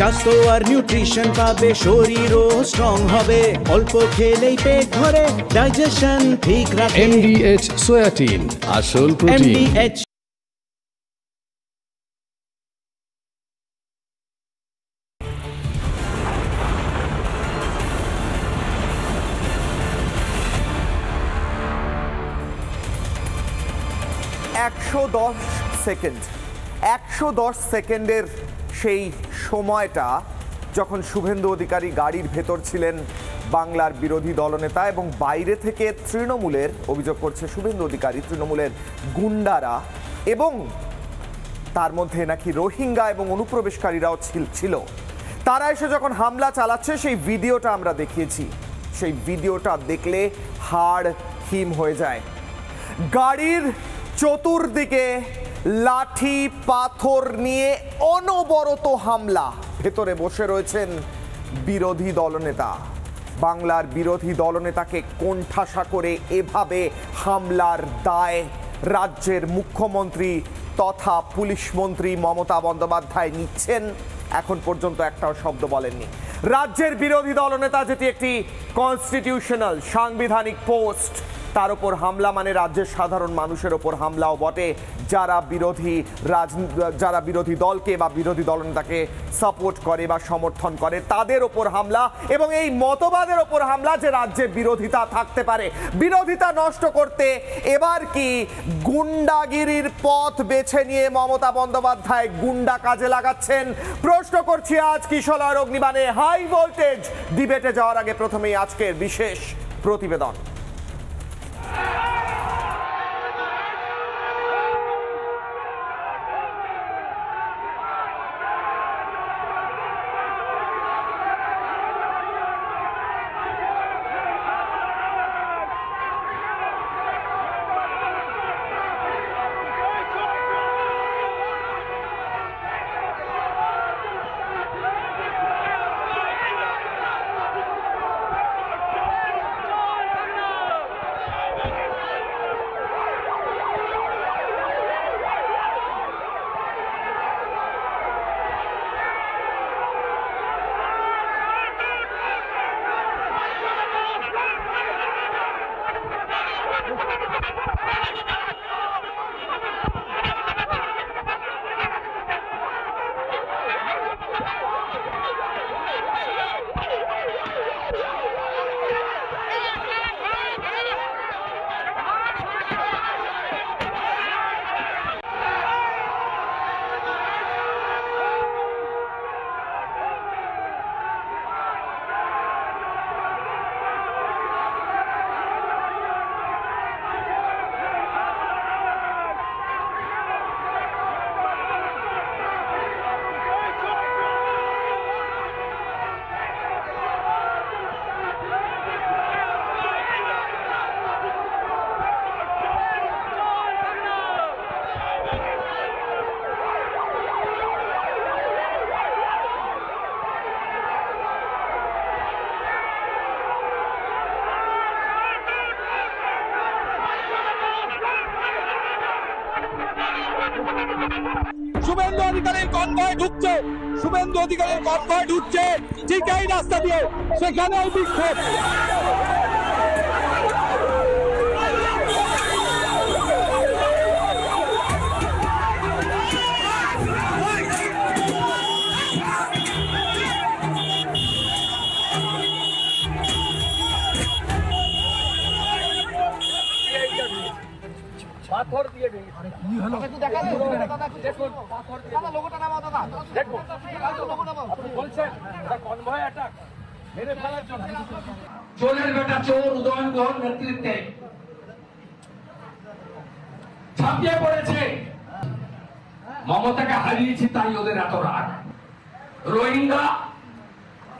স্বাস্থ্য আর নিউট্রিশন পাবে, শরীরও স্ট্রং হবে, অল্প খেলেই পেট ভরে ডাইজেশন ঠিক রাখে। MDH সোয়াটিন, আসল প্রোটিন। MDH সেকেন্ড 110 সেকেন্ডের সেই সময়টা যখন শুভেন্দু অধিকারী গাড়ির ভেতর ছিলেন বাংলার বিরোধী দলনেতা, এবং বাইরে থেকে তৃণমূলের, অভিযোগ করছে শুভেন্দু অধিকারী, তৃণমূলের গুন্ডারা এবং তার মধ্যে নাকি রোহিঙ্গা এবং অনুপ্রবেশকারীরাও ছিল, তারা এসে যখন হামলা চালাচ্ছে সেই ভিডিওটা আমরা দেখিয়েছি। সেই ভিডিওটা দেখলে হাড় হিম হয়ে যায়। গাড়ির চতুর্দিকে লাঠি পাথর নিয়ে অনবরত হামলা, ভেতরে বসে রয়েছেন বিরোধী দলনেতা। বাংলার বিরোধী দলনেতাকে কোণঠাসা করে এভাবে হামলার দায় রাজ্যের মুখ্যমন্ত্রী তথা পুলিশ মন্ত্রী মমতা বন্দ্যোপাধ্যায় নিচ্ছেন। এখন পর্যন্ত একটাও শব্দ বলেননি। রাজ্যের বিরোধী দলনেতা, যেটি একটি কনস্টিটিউশনাল সাংবিধানিক পোস্ট, তার উপর হামলা মানে রাজ্যের সাধারণ মানুষের ওপর হামলাও বটে, যারা বিরোধী দলকে বা বিরোধী দলনেতাকে সাপোর্ট করে বা সমর্থন করে তাদের ওপর হামলা, এবং এই মতবাদের ওপর হামলা যে রাজ্যে বিরোধিতা থাকতে পারে। বিরোধিতা নষ্ট করতে এবার কি গুন্ডাগিরির পথ বেছে নিয়ে মমতা বন্দ্যোপাধ্যায় গুন্ডা কাজে লাগাচ্ছেন? প্রশ্ন করছি আজ কিশলয় অগ্নিবাণে হাই ভোল্টেজ ডিবেটে যাওয়ার আগে প্রথমেই আজকের বিশেষ প্রতিবেদন। শুভেন্দু অধিকারীর কনভয় ঢুকছে, শুভেন্দু অধিকারীর কনভয় ঢুকছে ঠিক এই রাস্তা দিয়ে, সেখানেই বিক্ষোভ। পাথর দিয়ে কি হলো দেখুন, পাথর দিয়ে লোগোটা নামাও দাদা, দেখুন আপনি বলছেন এটা কনভয় অ্যাটাক মেরে ফেলার জন্য। চোরের বেটা চোর উদয়ন গুহর নেতৃত্বে ছাপিয়ে পড়েছে। মমতাকে হারিয়েছি তাই ওদের এত রাগ। রোহিঙ্গা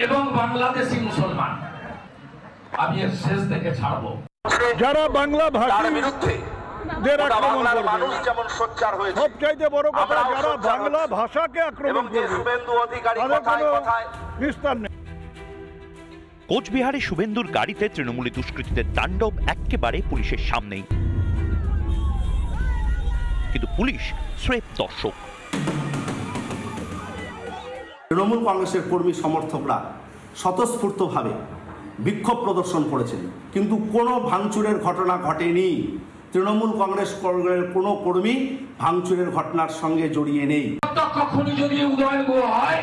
এবং বাংলাদেশি মুসলমান আমি এর শেষ থেকে ছাড়বো। যারা বাংলা ভাষার বিরুদ্ধে মানুষ যেমন সোচ্চার হয়েছে, সবচাইতে বড় কথা যারা বাংলা ভাষাকে আক্রমণ করবে শুভেন্দু অধিকারী কথায় কথায় নিস্তার নেই। কোচবিহারে শুভেন্দুর গাড়িতে তৃণমূলী দুষ্কৃতীদের তাণ্ডব একেবারে পুলিশের সামনেই, কিন্তু পুলিশ স্রেফ দর্শক। তৃণমূল কংগ্রেসের কর্মী সমর্থকরা স্বতঃস্ফূর্তভাবে বিক্ষোভ প্রদর্শন করেছেন, কিন্তু কোনো ভাঙচুরের ঘটনা ঘটেনি। তৃণমূল কংগ্রেস কোনো কর্মী ভাঙচুরের ঘটনার সঙ্গে জড়িয়ে নেই। প্রত্যক্ষ খুনি যদি উদয় গুহ হয়,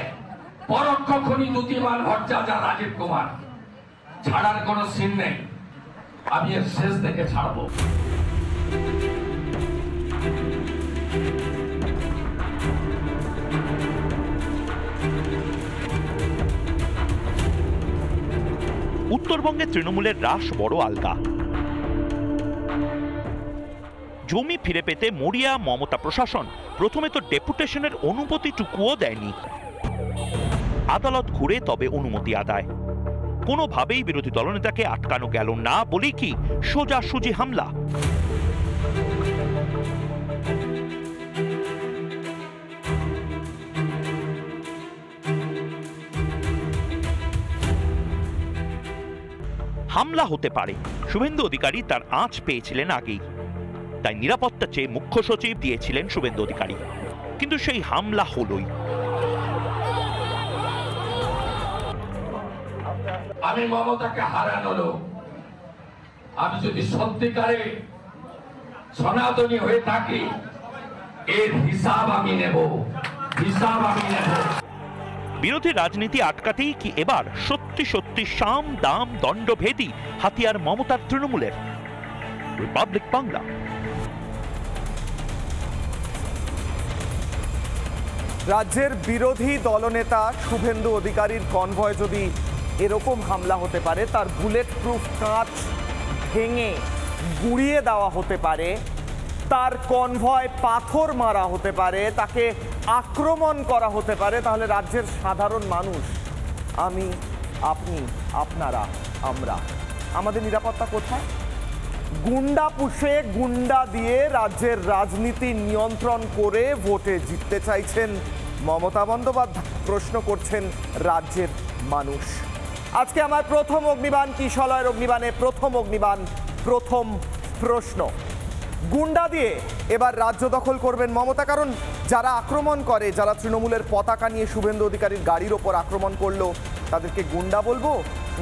পরোক্ষ খুনি দ্যুতিমান ভট্টাচার্য, রাজীব কুমার, ছাড়ার কোনো সিন নেই। আমি এর শেষ দেখে ছাড়বো। উত্তরবঙ্গে তৃণমূলের রাশ বড় আলগা। জমি ফিরে পেতে মরিয়া মমতা প্রশাসন প্রথমে তো ডেপুটেশনের অনুমতিটুকুও দেয়নি। আদালত ঘুরে তবে অনুমতি আদায়। কোনোভাবেই বিরোধী দলনেতাকে আটকানো গেল না বলেই কি সোজাসুজি হামলা। হামলা হতে পারে, শুভেন্দু অধিকারী তার আঁচ পেয়েছিলেন আগেই। তাই নিরাপত্তা চেয়ে মুখ্য সচিব দিয়েছিলেন শুভেন্দু অধিকারী, কিন্তু সেই হামলা হলোই। আমি মমতাকে হারানো লোক। আমি যদি সত্যিকারে সনাতনী হয়ে থাকি, এর হিসাব আমি নেব, হিসাব আমি নেব। বিরোধী রাজনীতি আটকাতেই কি এবার সত্যি সত্যি সাম দাম দণ্ডভেদী হাতিয়ার মমতার তৃণমূলের? রিপাবলিক বাংলা। রাজ্যের বিরোধী দলনেতা শুভেন্দু অধিকারীর কনভয় যদি এরকম হামলা হতে পারে, তার বুলেট প্রুফ কাঁচ ভেঙে গুঁড়িয়ে দেওয়া হতে পারে, তার কনভয় পাথর মারা হতে পারে, তাকে আক্রমণ করা হতে পারে, তাহলে রাজ্যের সাধারণ মানুষ, আমি, আপনি, আপনারা, আমরা, আমাদের নিরাপত্তা কোথায়? গুন্ডা পুষে গুন্ডা দিয়ে রাজ্যের রাজনীতি নিয়ন্ত্রণ করে ভোটে জিততে চাইছেন মমতা বন্দ্যোপাধ্যায়। প্রশ্ন করছেন রাজ্যের মানুষ। আজকে আমার প্রথম অগ্নিবাণ, কিশলয়ের অগ্নিবাণে প্রথম অগ্নিবাণ, প্রথম প্রশ্ন, গুন্ডা দিয়ে এবার রাজ্য দখল করবেন মমতা? কারণ যারা আক্রমণ করে, যারা তৃণমূলের পতাকা নিয়ে শুভেন্দু অধিকারীর গাড়ির ওপর আক্রমণ করলো, তাদেরকে গুন্ডা বলবো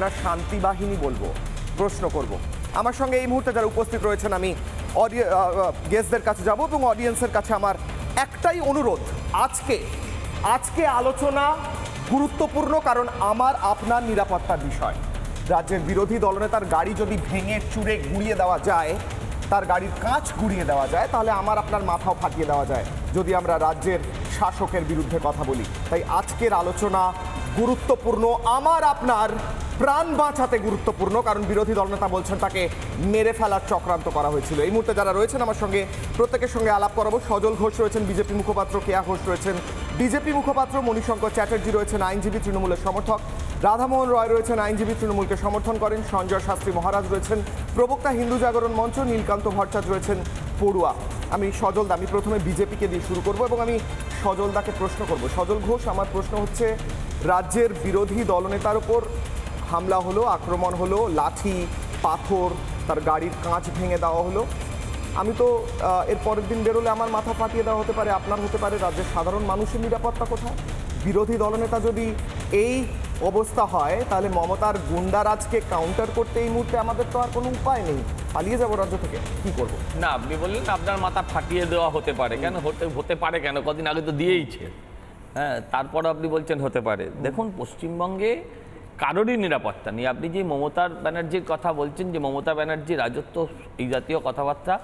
না শান্তি বাহিনী বলবো? প্রশ্ন করব। আমার সঙ্গে এই মুহূর্তে যারা উপস্থিত রয়েছেন, আমি গেস্টদের কাছে যাব এবং অডিয়েন্সের কাছে আমার একটাই অনুরোধ, আজকে আলোচনা গুরুত্বপূর্ণ, কারণ আমার আপনার নিরাপত্তার বিষয়। রাজ্যের বিরোধী দলনেতার গাড়ি যদি ভেঙে চুরে গুঁড়িয়ে দেওয়া যায়, তার গাড়ির কাঁচ গুঁড়িয়ে দেওয়া যায়, তাহলে আমার আপনার মাথাও ফাটিয়ে দেওয়া যায় যদি আমরা রাজ্যের শাসকের বিরুদ্ধে কথা বলি। তাই আজকের আলোচনা গুরুত্বপূর্ণ, আমার আপনার প্রাণ বাঁচাতে গুরুত্বপূর্ণ, কারণ বিরোধী দলনেতা বলছেন তাকে মেরে ফেলার চক্রান্ত করা হয়েছিল। এই মুহূর্তে যারা রয়েছেন আমার সঙ্গে, প্রত্যেকের সঙ্গে আলাপ করাবো। সজল ঘোষ রয়েছেন বিজেপি মুখপাত্র, কেয়া ঘোষ রয়েছেন বিজেপি মুখপাত্র, মণিশঙ্কর চ্যাটার্জি রয়েছেন আইনজীবী, তৃণমূলের সমর্থক, রাধামোহন রয় রয়েছেন আইনজীবী, তৃণমূলকে সমর্থন করেন, সঞ্জয় শাস্ত্রী মহারাজ রয়েছেন প্রবক্তা হিন্দু জাগরণ মঞ্চ, নীলকান্ত ভট্টাচার্য রয়েছেন পড়ুয়া। আমি সজলদা, আমি প্রথমে বিজেপিকে দিয়ে শুরু করব এবং আমি সজলদাকে প্রশ্ন করব। সজল ঘোষ, আমার প্রশ্ন হচ্ছে, রাজ্যের বিরোধী দলনেতার উপর হামলা হলো, আক্রমণ হলো, লাঠি পাথর, তার গাড়ির কাঁচ ভেঙে দেওয়া হলো। আমি তো এর পরের দিন বেরোলে আমার মাথা ফাটিয়ে দেওয়া হতে পারে, আপনার হতে পারে। রাজ্যের সাধারণ মানুষের নিরাপত্তা কোথায়? বিরোধী দলনেতা যদি এই অবস্থা হয়, তাহলে মমতার গুন্ডারাজকে কাউন্টার করতে এই মুহূর্তে আমাদের তো আর কোনো উপায় নেই, পালিয়ে যাবো রাজ্য থেকে, কি করব? না, আপনি বললেন আপনার মাথা ফাটিয়ে দেওয়া হতে পারে, কেন হতে পারে কেন? কদিন আগে তো দিয়েইছে। হ্যাঁ, তারপর আপনি বলছেন হতে পারে। দেখুন, পশ্চিমবঙ্গে কারোরই নিরাপত্তা নেই। আপনি যে মমতা ব্যানার্জির কথা বলছেন, যে মমতা ব্যানার্জির রাজত্ব, এই জাতীয় কথাবার্তা,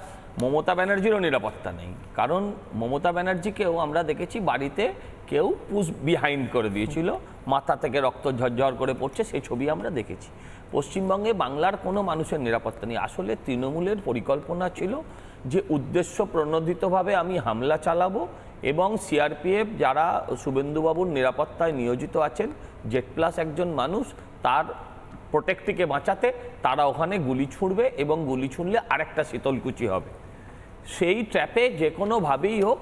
মমতা ব্যানার্জিরও নিরাপত্তা নেই। কারণ মমতা ব্যানার্জিকেও আমরা দেখেছি বাড়িতে কেউ পুশ বিহাইন্ড করে দিয়েছিল, মাথা থেকে রক্ত ঝরঝর করে পড়ছে, সেই ছবি আমরা দেখেছি। পশ্চিমবঙ্গে বাংলার কোনো মানুষের নিরাপত্তা নেই। আসলে তৃণমূলের পরিকল্পনা ছিল যে উদ্দেশ্য প্রণোদিতভাবে আমি হামলা চালাবো এবং সিআরপিএফ যারা শুভেন্দুবাবুর নিরাপত্তায় নিয়োজিত আছেন, জেড প্লাস একজন মানুষ, তার প্রোটেক্টিকে বাঁচাতে তারা ওখানে গুলি ছুঁড়বে এবং গুলি ছুঁড়লে আরেকটা শীতলকুচি হবে। সেই ট্র্যাপে যে কোনোভাবেই হোক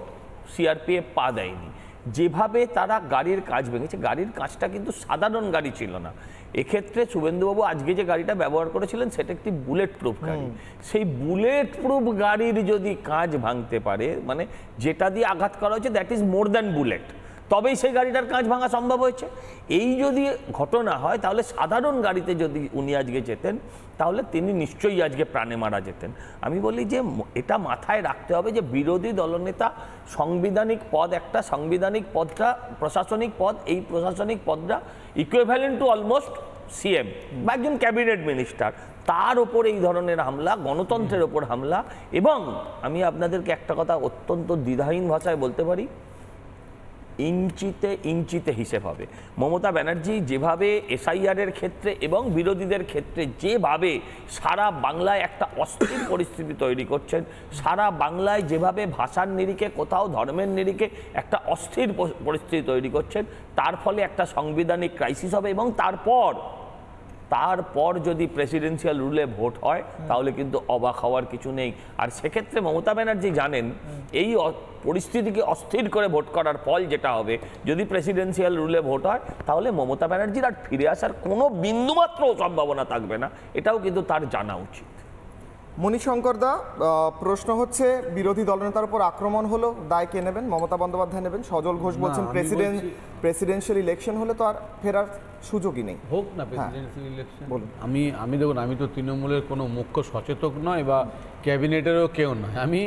সিআরপিএফ পা দেয়নি। যেভাবে তারা গাড়ির কাঁচ ভেঙেছে, গাড়ির কাঁচটা কিন্তু সাধারণ গাড়ি ছিল না। এক্ষেত্রে শুভেন্দুবাবু আজকে যে গাড়িটা ব্যবহার করেছিলেন সেটা একটি বুলেট প্রুফ গাড়ি। সেই বুলেট প্রুফ গাড়ির যদি কাঁচ ভাঙতে পারে, মানে যেটা দিয়ে আঘাত করা হয়েছে that is more than bullet, তবেই সেই গাড়িটার কাঁচ ভাঙা সম্ভব হয়েছে। এই যদি ঘটনা হয় তাহলে সাধারণ গাড়িতে যদি উনি আজকে যেতেন তাহলে তিনি নিশ্চয়ই আজকে প্রাণে মারা যেতেন। আমি বলি যে এটা মাথায় রাখতে হবে যে বিরোধী দলনেতা সাংবিধানিক পদ, একটা সাংবিধানিক পদটা প্রশাসনিক পদ, এই প্রশাসনিক পদটা ইকুইভ্যালেন্ট টু অলমোস্ট সিএম বা একজন ক্যাবিনেট মিনিস্টার, তার ওপর এই ধরনের হামলা, গণতন্ত্রের ওপর হামলা। এবং আমি আপনাদেরকে একটা কথা অত্যন্ত দ্বিধাহীন ভাষায় বলতে পারি, ইঞ্চিতে ইঞ্চিতে হিসেব হবে। মমতা ব্যানার্জি যেভাবে এসআইআরের ক্ষেত্রে এবং বিরোধীদের ক্ষেত্রে যেভাবে সারা বাংলায় একটা অস্থির পরিস্থিতি তৈরি করছেন, সারা বাংলায় যেভাবে ভাষার নিরিখে, কোথাও ধর্মের নিরিখে একটা অস্থির পরিস্থিতি তৈরি করছেন, তার ফলে একটা সাংবিধানিক ক্রাইসিস হবে। এবং তারপর যদি প্রেসিডেন্সিয়াল রুলে ভোট হয় তাহলে কিন্তু অবাক হওয়ার কিছু নেই। আর সেক্ষেত্রে মমতা ব্যানার্জি জানেন এই পরিস্থিতিকে অস্থির করে ভোট করার ফল যেটা হবে, যদি প্রেসিডেন্সিয়াল রুলে ভোট হয় তাহলে মমতা ব্যানার্জির আর ফিরে আসার কোনো বিন্দুমাত্র সম্ভাবনা থাকবে না, এটাও কিন্তু তার জানা উচিত। মণিশঙ্কর দা, প্রশ্ন হচ্ছে বিরোধী দলনেতার উপর আক্রমণ হলো, দায় কে নেবেন? মমতা বন্দ্যোপাধ্যায় নেবেন? সজল ঘোষ বলছেন প্রেসিডেন্সিয়াল ইলেকশন হলে তো আর ফেরার সুযোগই নেই। হোক না প্রেসিডেন্সিয়াল ইলেকশন। আমি দেখুন, আমি তো তৃণমূলের কোনো মুখ্য সচেতক নয় বা ক্যাবিনেটেরও কেউ নয়। আমি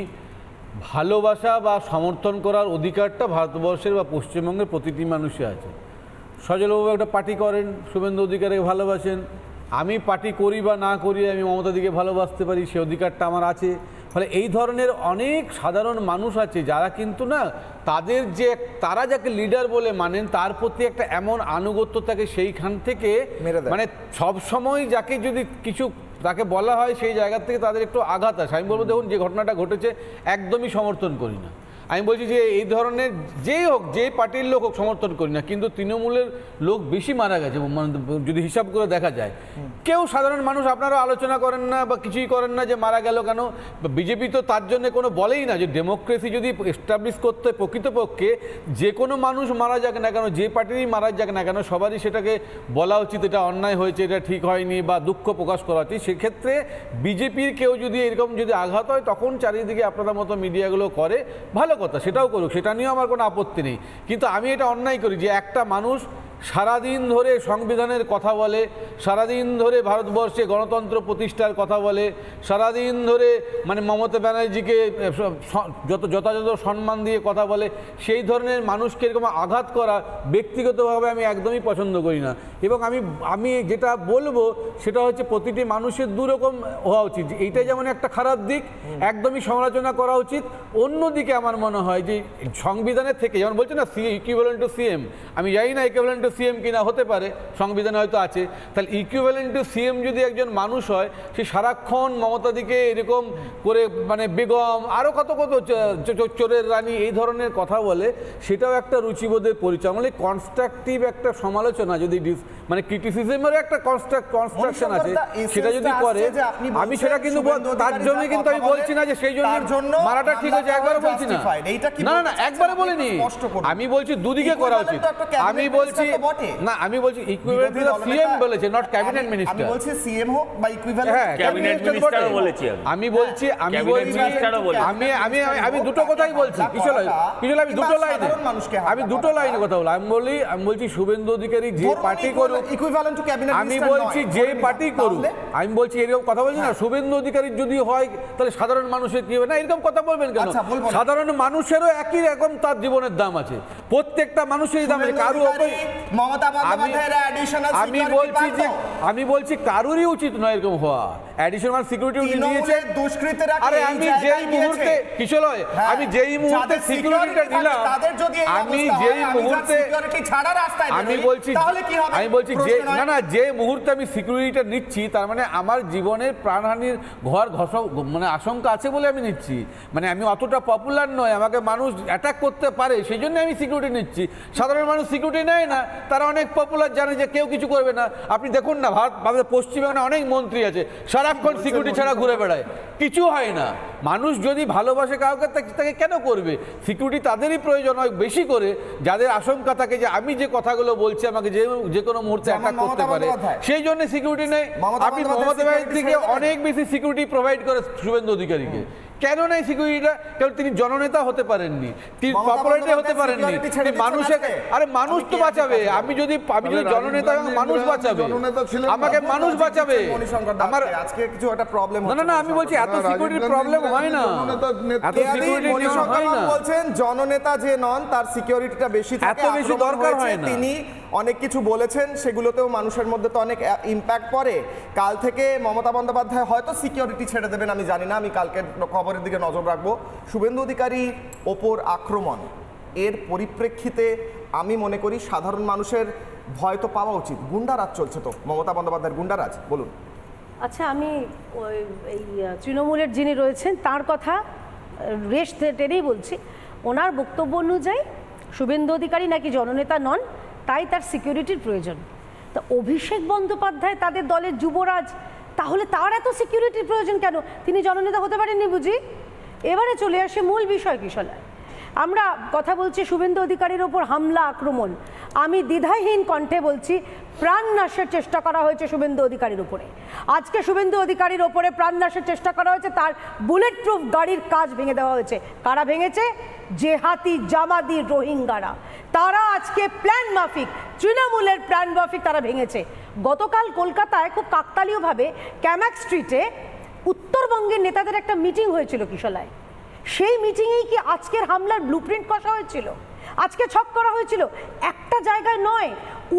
ভালোবাসা বা সমর্থন করার অধিকারটা ভারতবর্ষের বা পশ্চিমবঙ্গের প্রতিটি মানুষই আছে। সজলবাবু একটা পার্টি করেন, শুভেন্দু অধিকারীকে ভালোবাসেন, আমি পার্টি করি বা না করি আমি মমতাদিকে ভালোবাসতে পারি, সে অধিকারটা আমার আছে। ফলে এই ধরনের অনেক সাধারণ মানুষ আছে যারা কিন্তু না, তারা যাকে লিডার বলে মানেন তার প্রতি একটা এমন আনুগত্য থাকে, সেইখান থেকে মানে সব সময় যাকে যদি কিছু তাকে বলা হয় সেই জায়গা থেকে তাদের একটু আঘাত আসে। আমি বলবো দেখুন, যে ঘটনাটা ঘটেছে একদমই সমর্থন করি না। আমি বলছি যে এই ধরনের যেই হোক, যে পার্টির লোক হোক, সমর্থন করি না, কিন্তু তৃণমূলের লোক বেশি মারা গেছে যদি হিসাব করে দেখা যায়। কেউ সাধারণ মানুষ আপনারা আলোচনা করেন না বা কিছুই করেন না যে মারা গেল কেন। বিজেপি তো তার জন্য কোনো বলেই না যে ডেমোক্রেসি যদি এস্টাবলিশ করতে প্রকৃতপক্ষে যে কোনো মানুষ মারা যাক না কেন, যে পার্টিরই মারা যাক না কেন, সবারই সেটাকে বলা উচিত এটা অন্যায় হয়েছে, এটা ঠিক হয়নি বা দুঃখ প্রকাশ করা উচিত। সেক্ষেত্রে বিজেপির কেউ যদি এরকম যদি আঘাত হয় তখন চারিদিকে আপনারা মতো মিডিয়াগুলো করে, ভালো কথা, সেটাও করুক, সেটা নিয়ে আমার কোনো আপত্তি নেই। কিন্তু আমি এটা অন্যায় করি যে একটা মানুষ সারাদিন ধরে সংবিধানের কথা বলে, সারাদিন ধরে ভারতবর্ষে গণতন্ত্র প্রতিষ্ঠার কথা বলে, সারাদিন ধরে মানে মমতা ব্যানার্জিকে যথাযথ সম্মান দিয়ে কথা বলে, সেই ধরনের মানুষকে এরকম আঘাত করা ব্যক্তিগতভাবে আমি একদমই পছন্দ করি না। এবং আমি যেটা বলবো সেটা হচ্ছে প্রতিটি মানুষের দুরকম হওয়া উচিত। এইটাই যেমন একটা খারাপ দিক, একদমই সমালোচনা করা উচিত। অন্যদিকে আমার মনে হয় যে সংবিধানের থেকে, যেমন বলছে না ইকুইভ্যালেন্ট টু সিএম, আমি জানি না ইকুইভ্যালেন্ট টু সিএম কিনা, হতে পারে সংবিধানে হয়তো আছে, তাহলে ইকুইভ্যালেন্ট টু সিএম যদি একজন মানুষ হয়, সে সারাক্ষণ মমতাদিকে এরকম করে মানে বেগম আরও কত চোরের রানী এই ধরনের কথা বলে, সেটাও একটা রুচিবোধের পরিচয়। মানে কনস্ট্রাকটিভ একটা সমালোচনা যদি মানে ক্রিটিসিজমের একটা কনস্ট্রাকশন আছে, সেটা যদি করে, আমি সেটা কিন্তু তার জন্য কিন্তু আমি বলছি না যে সেই জন্য মারাটা ঠিক হয়েছে, একবারে বলছি না, না না একবারে বলিনি। আমি বলছি দুদিকে করা উচিত। আমি বলছি না, আমি বলছি ইকুইভ্যালেন্ট টু সিএম বলেছে, নট ক্যাবিনেট মিনিস্টার। আমি বলছি সিএম হোক বা ইকুইভ্যালেন্ট ক্যাবিনেট মিনিস্টারও বলেছি। আমি বলছি আমি দুটো কথাই বলছি, কিছু আমি দুটো লাইনে কথা বললাম। আমি বলছি শুভেন্দু অধিকারী যে পার্টি করুক, ইকুইভ্যালেন্ট টু ক্যাবিনেট আমি বলছি যে পার্টি করুক, আমি বলছি এরকম কথা বলছি না। শুভেন্দু অধিকারী যদি হয় তাহলে সাধারণ মানুষের কি হবে না, এরকম কথা বলবেন কেন? সাধারণ মানুষেরও একই রকম তার জীবনের দাম আছে, প্রত্যেকটা মানুষেরই দাম আছে। কারো আমি বলছি কারোরই উচিত নয় এরকম হওয়া। অ্যাডিশনাল সিকিউরিটি উনি নিয়েছেন দুষ্কৃতীরা। আরে আমি যেই মুহূর্তে কিছু নয়, আমি যেই মুহূর্তে সিকিউরিটিটা দিলাম, আমি যেই মুহূর্তে আমি বলছি যে না যে মুহূর্তে আমি সিকিউরিটিটা নিচ্ছি, তার মানে আমার জীবনের প্রাণহানির মানে আশঙ্কা আছে বলে আমি নিচ্ছি। মানে আমি অতটা পপুলার নয়, আমাকে মানুষ অ্যাটাক করতে পারে, সেই জন্য আমি সিকিউরিটি নিচ্ছি। সাধারণ মানুষ সিকিউরিটি নেয় না, তারা অনেক পপুলার, জানে যে কেউ কিছু করবে না। আপনি দেখুন না, ভারতের পশ্চিমবঙ্গে অনেক মন্ত্রী আছে সারাক্ষণ সিকিউরিটি ছাড়া ঘুরে বেড়ায়, কিছু হয় না। মানুষ যদি ভালোবাসে কাউকে তাকে কেন করবে? সিকিউরিটি তাদেরই প্রয়োজন হয় বেশি করে, যাদের আশঙ্কা থাকে যে আমি যে কথাগুলো বলছি আমাকে যে কোনো মুহূর্তে অ্যাটাক করতে পারে, সেই জন্য সিকিউরিটি নেই। আপনি মমতা ব্যানার্জিকে অনেক বেশি সিকিউরিটি প্রোভাইড করে শুভেন্দু অধিকারীকে, কেন নাই সিকিউরিটিটা? কারণ তিনি জননেতা হতে পারেননি, তিনি পপুলারিটি হতে পারেননি, তিনি মানুষের, আরে মানুষ তো বাঁচাবে। আমি যদি জননেতা, মানুষ বাঁচাবে, আমাকে মানুষ বাঁচাবে। আমার আজকে কিছু একটা প্রবলেম না, আমি বলছি এত সিকিউরিটির প্রবলেম হয় না, এত সিকিউরিটি হয় না। বলছেন জননেতা যে নন তার সিকিউরিটিটা বেশি থাকে, এত বেশি দরকার হয় না। তিনি অনেক কিছু বলেছেন, সেগুলোতেও মানুষের মধ্যে তো অনেক ইম্প্যাক্ট পড়ে। কাল থেকে মমতা বন্দ্যোপাধ্যায় হয়তো সিকিউরিটি ছেড়ে দেবেন, আমি জানি না, আমি কালকে খবরের দিকে নজর রাখবো। শুভেন্দু অধিকারীর ওপর আক্রমণ, এর পরিপ্রেক্ষিতে আমি মনে করি সাধারণ মানুষের ভয় তো পাওয়া উচিত। গুন্ডারাজ চলছে তো, মমতা বন্দ্যোপাধ্যায়ের গুন্ডারাজ, বলুন। আচ্ছা, আমি এই তৃণমূলের যিনি রয়েছেন তার কথা রেশ টেনেই বলছি। ওনার বক্তব্য অনুযায়ী শুভেন্দু অধিকারী নাকি জননেতা নন, তাই তার সিকিউরিটির প্রয়োজন। তা অভিষেক বন্দ্যোপাধ্যায় তাদের দলের যুবরাজ, তাহলে তার এত সিকিউরিটির প্রয়োজন কেন? তিনি জননেতা হতে পারেননি বুঝি? এবারে চলে আসে মূল বিষয় কিশোলায়। আমরা কথা বলছি শুভেন্দু অধিকারীর ওপর হামলা আক্রমণ। আমি দ্বিধাহীন কণ্ঠে বলছি, প্রাণনাশের চেষ্টা করা হয়েছে শুভেন্দু অধিকারীর উপরে। আজকে শুভেন্দু অধিকারীর ওপরে প্রাণনাশের চেষ্টা করা হয়েছে, তার বুলেট প্রুফ গাড়ির কাজ ভেঙে দেওয়া হয়েছে। কারা ভেঙেছে? জেহাদি জামাদি রোহিঙ্গারা। তারা আজকে প্ল্যান মাফিক, তৃণমূলের প্ল্যান মাফিক তারা ভেঙেছে। গতকাল কলকাতায় খুব কাকতালীয়ভাবে ক্যামাক স্ট্রিটে উত্তরবঙ্গের নেতাদের একটা মিটিং হয়েছিল কিশোলায়। সেই মিটিংয়েই কি আজকের হামলার ব্লুপ্রিন্ট কষা হয়েছিল? আজকে ছক করা হয়েছিল? একটা জায়গায় নয়,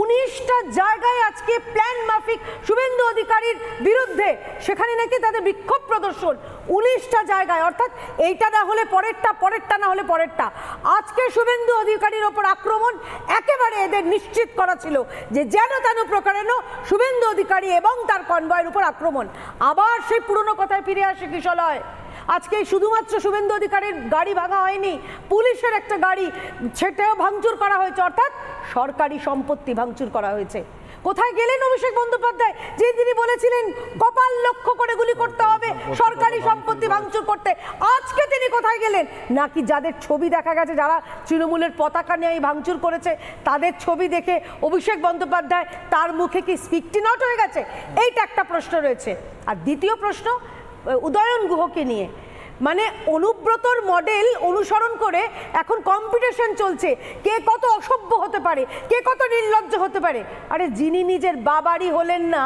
19টা জায়গায় আজকে প্ল্যান মাফিক শুভেন্দু অধিকারীর বিরুদ্ধে, সেখানে নাকি তাদের বিক্ষোভ প্রদর্শন 19টা জায়গায়। অর্থাৎ এইটা না হলে পরেরটা, পরেরটা না হলে পরেরটা। আজকে শুভেন্দু অধিকারীর ওপর আক্রমণ একেবারে এদের নিশ্চিত করা ছিল যে যেন তেন প্রকারেণ শুভেন্দু অধিকারী এবং তার কনভয়ের উপর আক্রমণ। আবার সেই পুরনো কথায় ফিরে আসে কিশোলয়। আজকে শুধুমাত্র শুভেন্দু অধিকারীর গাড়ি ভাঙা হয়নি, পুলিশের একটা গাড়ি সেটাও ভাঙচুর করা হয়েছে, অর্থাৎ সরকারি সম্পত্তি ভাঙচুর করা হয়েছে। কোথায় গেলেন অভিষেক বন্দ্যোপাধ্যায়, যে তিনি বলেছিলেন কপাল লক্ষ্য করে গুলি করতে হবে সরকারি সম্পত্তি ভাঙচুর করতে? আজকে তিনি কোথায় গেলেন? নাকি যাদের ছবি দেখা গেছে, যারা তৃণমূলের পতাকা নিয়ে ভাঙচুর করেছে, তাদের ছবি দেখে অভিষেক বন্দ্যোপাধ্যায় তার মুখে কি স্পিকটি নট হয়ে গেছে? এইটা একটা প্রশ্ন রয়েছে। আর দ্বিতীয় প্রশ্ন উদয়ন গুহকে নিয়ে, মানে অনুব্রতর মডেল অনুসরণ করে এখন কম্পিটিশন চলছে, কে কত অসভ্য হতে পারে, কে কত নির্লজ্জ হতে পারে। আরে যিনি নিজের বাবারই হলেন না,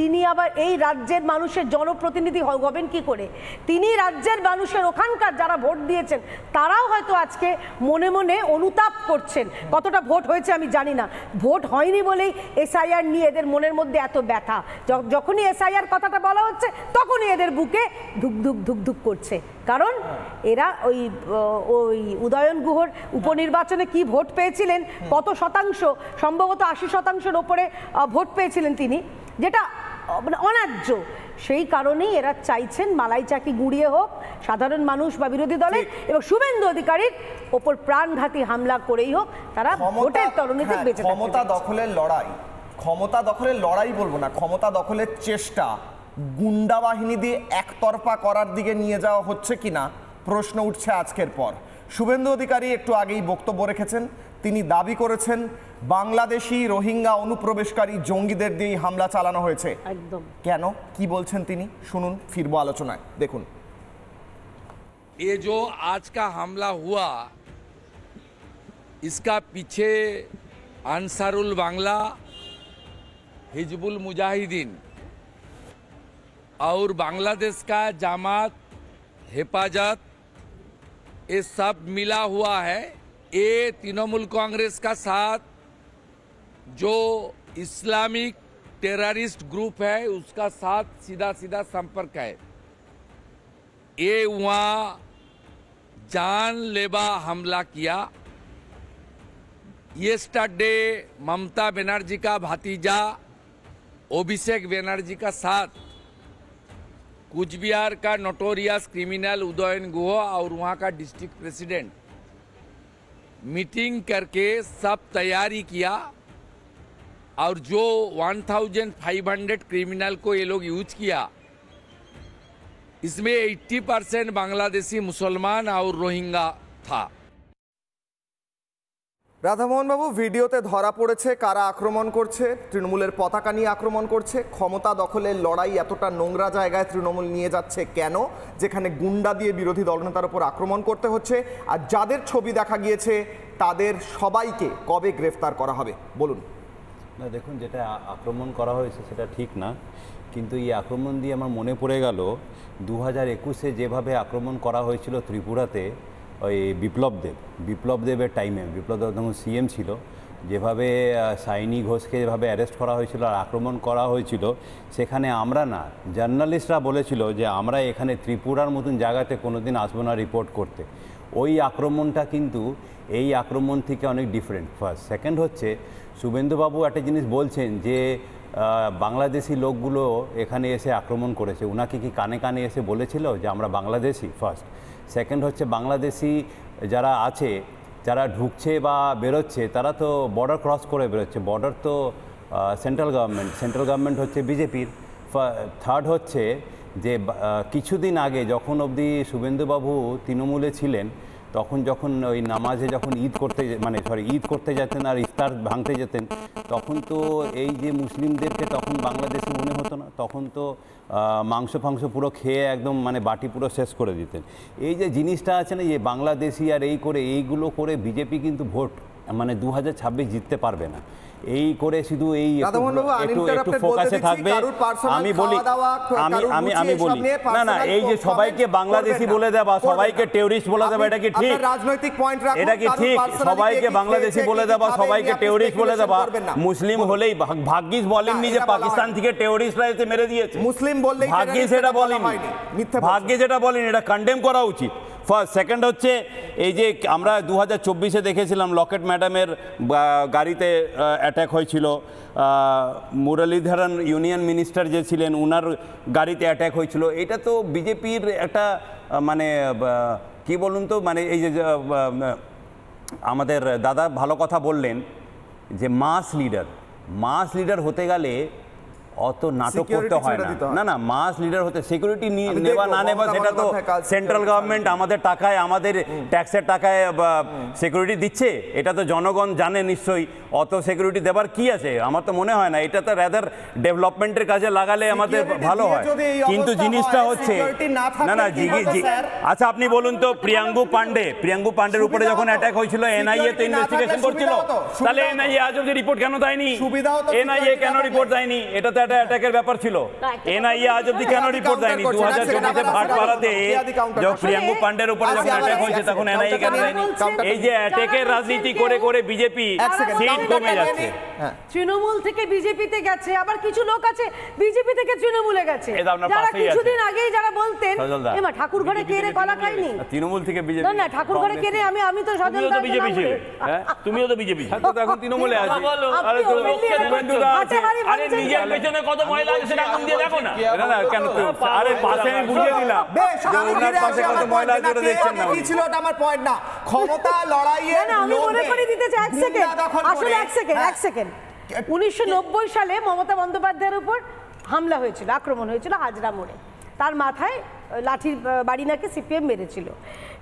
তিনি আবার এই রাজ্যের মানুষের জনপ্রতিনিধি হবেন কি করে? তিনি রাজ্যের মানুষের, ওখানকার যারা ভোট দিয়েছেন, তারাও হয়তো আজকে মনে মনে অনুতাপ করছেন। কতটা ভোট হয়েছে আমি জানি না, ভোট হয়নি বলেই এসআইআর নিয়ে এদের মনের মধ্যে এত ব্যথা। যখনই এসআইআর কথাটা বলা হচ্ছে, তখনই এদের বুকে ধুক ধুক ধুক ধুক করছে। কারণ এরা ওই উদয়ন গুহর উপনির্বাচনে কি ভোট পেয়েছিলেন, কত শতাংশ, সম্ভবত 80% ওপরে ভোট পেয়েছিলেন তিনি, যেটা মানে অন্যায্য। সেই কারণেই এরা চাইছেন মালাই চাকি গুড়িয়ে হোক সাধারণ মানুষ বা বিরোধী দলের, এবং শুভেন্দু অধিকারীর ওপর প্রাণঘাতী হামলা করেই হোক তারা ভোটের তরণীতে বেঁচে থাকতে। ক্ষমতা দখলের লড়াই, ক্ষমতা দখলের লড়াই বলবো না, ক্ষমতা দখলের চেষ্টা গুন্ডা বাহিনী দিয়ে একতরফা করার দিকে নিয়ে যাওয়া হচ্ছে কিনা প্রশ্ন উঠছে আজকের পর। শুভেন্দু অধিকারী একটু আগেই বক্তব্য রেখেছেন, তিনি দাবি করেছেন বাংলাদেশি রোহিঙ্গা অনুপ্রবেশকারী জঙ্গিদের দিয়ে হামলা চালানো হয়েছে। একদম কেন, কি বলছেন তিনি, শুনুন, ফিরবো আলোচনায়, দেখুন। ये जो आज का हमला हुआ, इसका पीछे अंसारुल बांग्ला, हिजबुल मुजाहिदीन और बांग्लादेश का जमात हिफाजत, ये सब मिला हुआ है। ये तृणमूल कांग्रेस का साथ जो इस्लामिक टेररिस्ट ग्रुप है उसका साथ सीधा सीधा संपर्क है। ये वहाँ जानलेवा हमला किया। येस्टरडे ममता बनर्जी का भतीजा अभिषेक बनर्जी का साथ कूच बिहार का नोटोरियस क्रिमिनल उदयन गुह और वहाँ का डिस्ट्रिक्ट प्रेसिडेंट मीटिंग करके सब तैयारी किया, और जो 1500 क्रिमिनल को ये लोग यूज किया, इसमें 80% बांग्लादेशी मुसलमान और रोहिंगा था। রাধামোহন বাবু, ভিডিওতে ধরা পড়েছে কারা আক্রমণ করছে। তৃণমূলের পতাকা নিয়ে আক্রমণ করছে। ক্ষমতা দখলের লড়াই এতটা নোংরা জায়গায় তৃণমূল নিয়ে যাচ্ছে কেন, যেখানে গুন্ডা দিয়ে বিরোধী দলনেতার উপর আক্রমণ করতে হচ্ছে? আর যাদের ছবি দেখা গিয়েছে তাদের সবাইকে কবে গ্রেফতার করা হবে বলুন। না দেখুন, যেটা আক্রমণ করা হয়েছে সেটা ঠিক না, কিন্তু এই আক্রমণ দিয়ে আমার মনে পড়ে গেল 2021-এ যেভাবে আক্রমণ করা হয়েছিল ত্রিপুরাতে ওই বিপ্লবদেবের টাইমে, বিপ্লবদেব তখন সিএম ছিল, যেভাবে সাইনি ঘোষকে যেভাবে অ্যারেস্ট করা হয়েছিল আর আক্রমণ করা হয়েছিল, সেখানে আমরা না, জার্নালিস্টরা বলেছিল যে আমরা এখানে ত্রিপুরার মতন জায়গাতে কোনোদিন আসবো না রিপোর্ট করতে। ওই আক্রমণটা কিন্তু এই আক্রমণ থেকে অনেক ডিফারেন্ট। ফার্স্ট। সেকেন্ড হচ্ছে, শুভেন্দুবাবু একটা জিনিস বলছেন যে বাংলাদেশি লোকগুলো এখানে এসে আক্রমণ করেছে। ওনাকে কি কানে কানে এসে বলেছিল যে আমরা বাংলাদেশি? ফার্স্ট। সেকেন্ড হচ্ছে, বাংলাদেশি যারা আছে, যারা ঢুকছে বা বেরোচ্ছে, তারা তো বর্ডার ক্রস করে বেরোচ্ছে। বর্ডার তো সেন্ট্রাল গভর্নমেন্ট হচ্ছে বিজেপির। থার্ড হচ্ছে যে কিছুদিন আগে যখন অবধি শুভেন্দুবাবু তৃণমূলে ছিলেন, তখন যখন ওই নামাজে যখন ঈদ করতে যেতেন আর ইফতার ভাঙতে যেতেন, তখন তো এই যে মুসলিমদেরকে তখন বাংলাদেশি মনে হতো না। তখন তো মাংস পুরো খেয়ে একদম বাটি পুরো শেষ করে দিতেন। এই যে জিনিসটা আছে না, যে বাংলাদেশি আর এইগুলো করে বিজেপি কিন্তু ভোট 2026 জিততে পারবে না। এই করে শুধু এই একটু ফোকাসে থাকবে। আমি বলি না, এই যে সবাইকে বাংলাদেশি বলে দেওয়া, সবাইকে টেররিস্ট বলে দেওয়া, এটা কি ঠিক? রাজনৈতিক পয়েন্ট রাখুন। এটা কি ঠিক? সবাইকে বাংলাদেশি বলে দেওয়া, সবাইকে টেররিস্ট বলে দেওয়া। মুসলিম হলেই ভাগ্যিস বলেননি যে পাকিস্তান থেকে টেররিস্টরা এসে মেরে দিয়েছে। মুসলিম বললেই ভাগ্যিস এটা বলেনি, ভাগ্যিস এটা বলেনি, এটা কন্ডেম করা উচিত। ফার্স্ট। সেকেন্ড হচ্ছে, এই যে আমরা 2024-এ দেখেছিলাম লকেট ম্যাডামের গাড়িতে অ্যাটাক হয়েছিল, মুরলীধরন ইউনিয়ন মিনিস্টার যে ছিলেন ওনার গাড়িতে অ্যাটাক হয়েছিল। এটা তো বিজেপির একটা কি বলুন তো, এই যে আমাদের দাদা ভালো কথা বললেন যে মাস লিডার হতে গেলে অত নাটক করতে হয় না। না, মাস লিডার হতে সিকিউরিটি নেওয়া না নেওয়া সেটা তো সেন্ট্রাল গভর্নমেন্ট আমাদের টাকায়, আমাদের ট্যাক্সের টাকায় সিকিউরিটি দিচ্ছে। এটা তো জনগণ জানে নিশ্চয়ই। অত সিকিউরিটি দেবার কি আছে? আমার তো মনে হয় না। এটা তো রাদার ডেভেলপমেন্টের কাজে লাগালে আমাদের ভালো হয়। কিন্তু জিনিসটা হচ্ছে না, আচ্ছা আপনি বলুন তো, প্রিয়াঙ্গু পান্ডের উপরে যখন অ্যাটাক হয়েছিল, এনআইএ তো ইনভেস্টিগেশন করছিল, তাহলে এনআইএ আজ অবধি রিপোর্ট কেন দেয়নি? এনআইএ কেন রিপোর্ট দেয়নি? এটা তো একটা অ্যাটাকের ব্যাপার ছিল। এনআইএ আজ অবধি কেন রিপোর্ট দেয়নি? 2014-এ ভাটপাড়াতে যখন প্রিয়াঙ্গু পান্ডের উপরে যখন অ্যাটাক হয়েছে, তখন এনআইএ কেন দেয়নি? এই যে অ্যাটাকের রাজনীতি করে করে বিজেপি সিট কমে যাচ্ছে। তৃণমূল থেকে বিজেপিতে গেছে, আবার কিছু লোক আছে বিজেপি থেকে তৃণমূলে গেছে, যারা কিছুদিন আগেই যারা বলতেন এমা ঠাকুর ঘরে কে রে কলা খায়নি, তৃণমূল থেকে বিজেপি। না ঠাকুর ঘরে কে রে, আমি তো সজল দাস বিজেপি ছিল। তুমিও তো বিজেপি, এখন তৃণমূলে আছি। আরে নিজের পেছনে কত মহিলা আছে সেটা আগুন দিয়ে দেখো না। না কেন? আরে পাশে আমি বুঝিয়ে দিলাম। ওনার পাশে কত মহিলা আছে ওটা দেখছেন না? কি ছিল ওটা আমার পয়েন্ট না। ক্ষমতা লড়াইয়ে আমি মনে করে দিতে চাই, এক সেকেন্ড, আসলে এক সেকেন্ড 1990 সালে মমতা বন্দ্যোপাধ্যায়ের উপর হামলা হয়েছিল, আক্রমণ হয়েছিল হাজরা মোড়ে। তার মাথায় লাঠির বাড়ি নাকি সিপিএম মেরেছিল।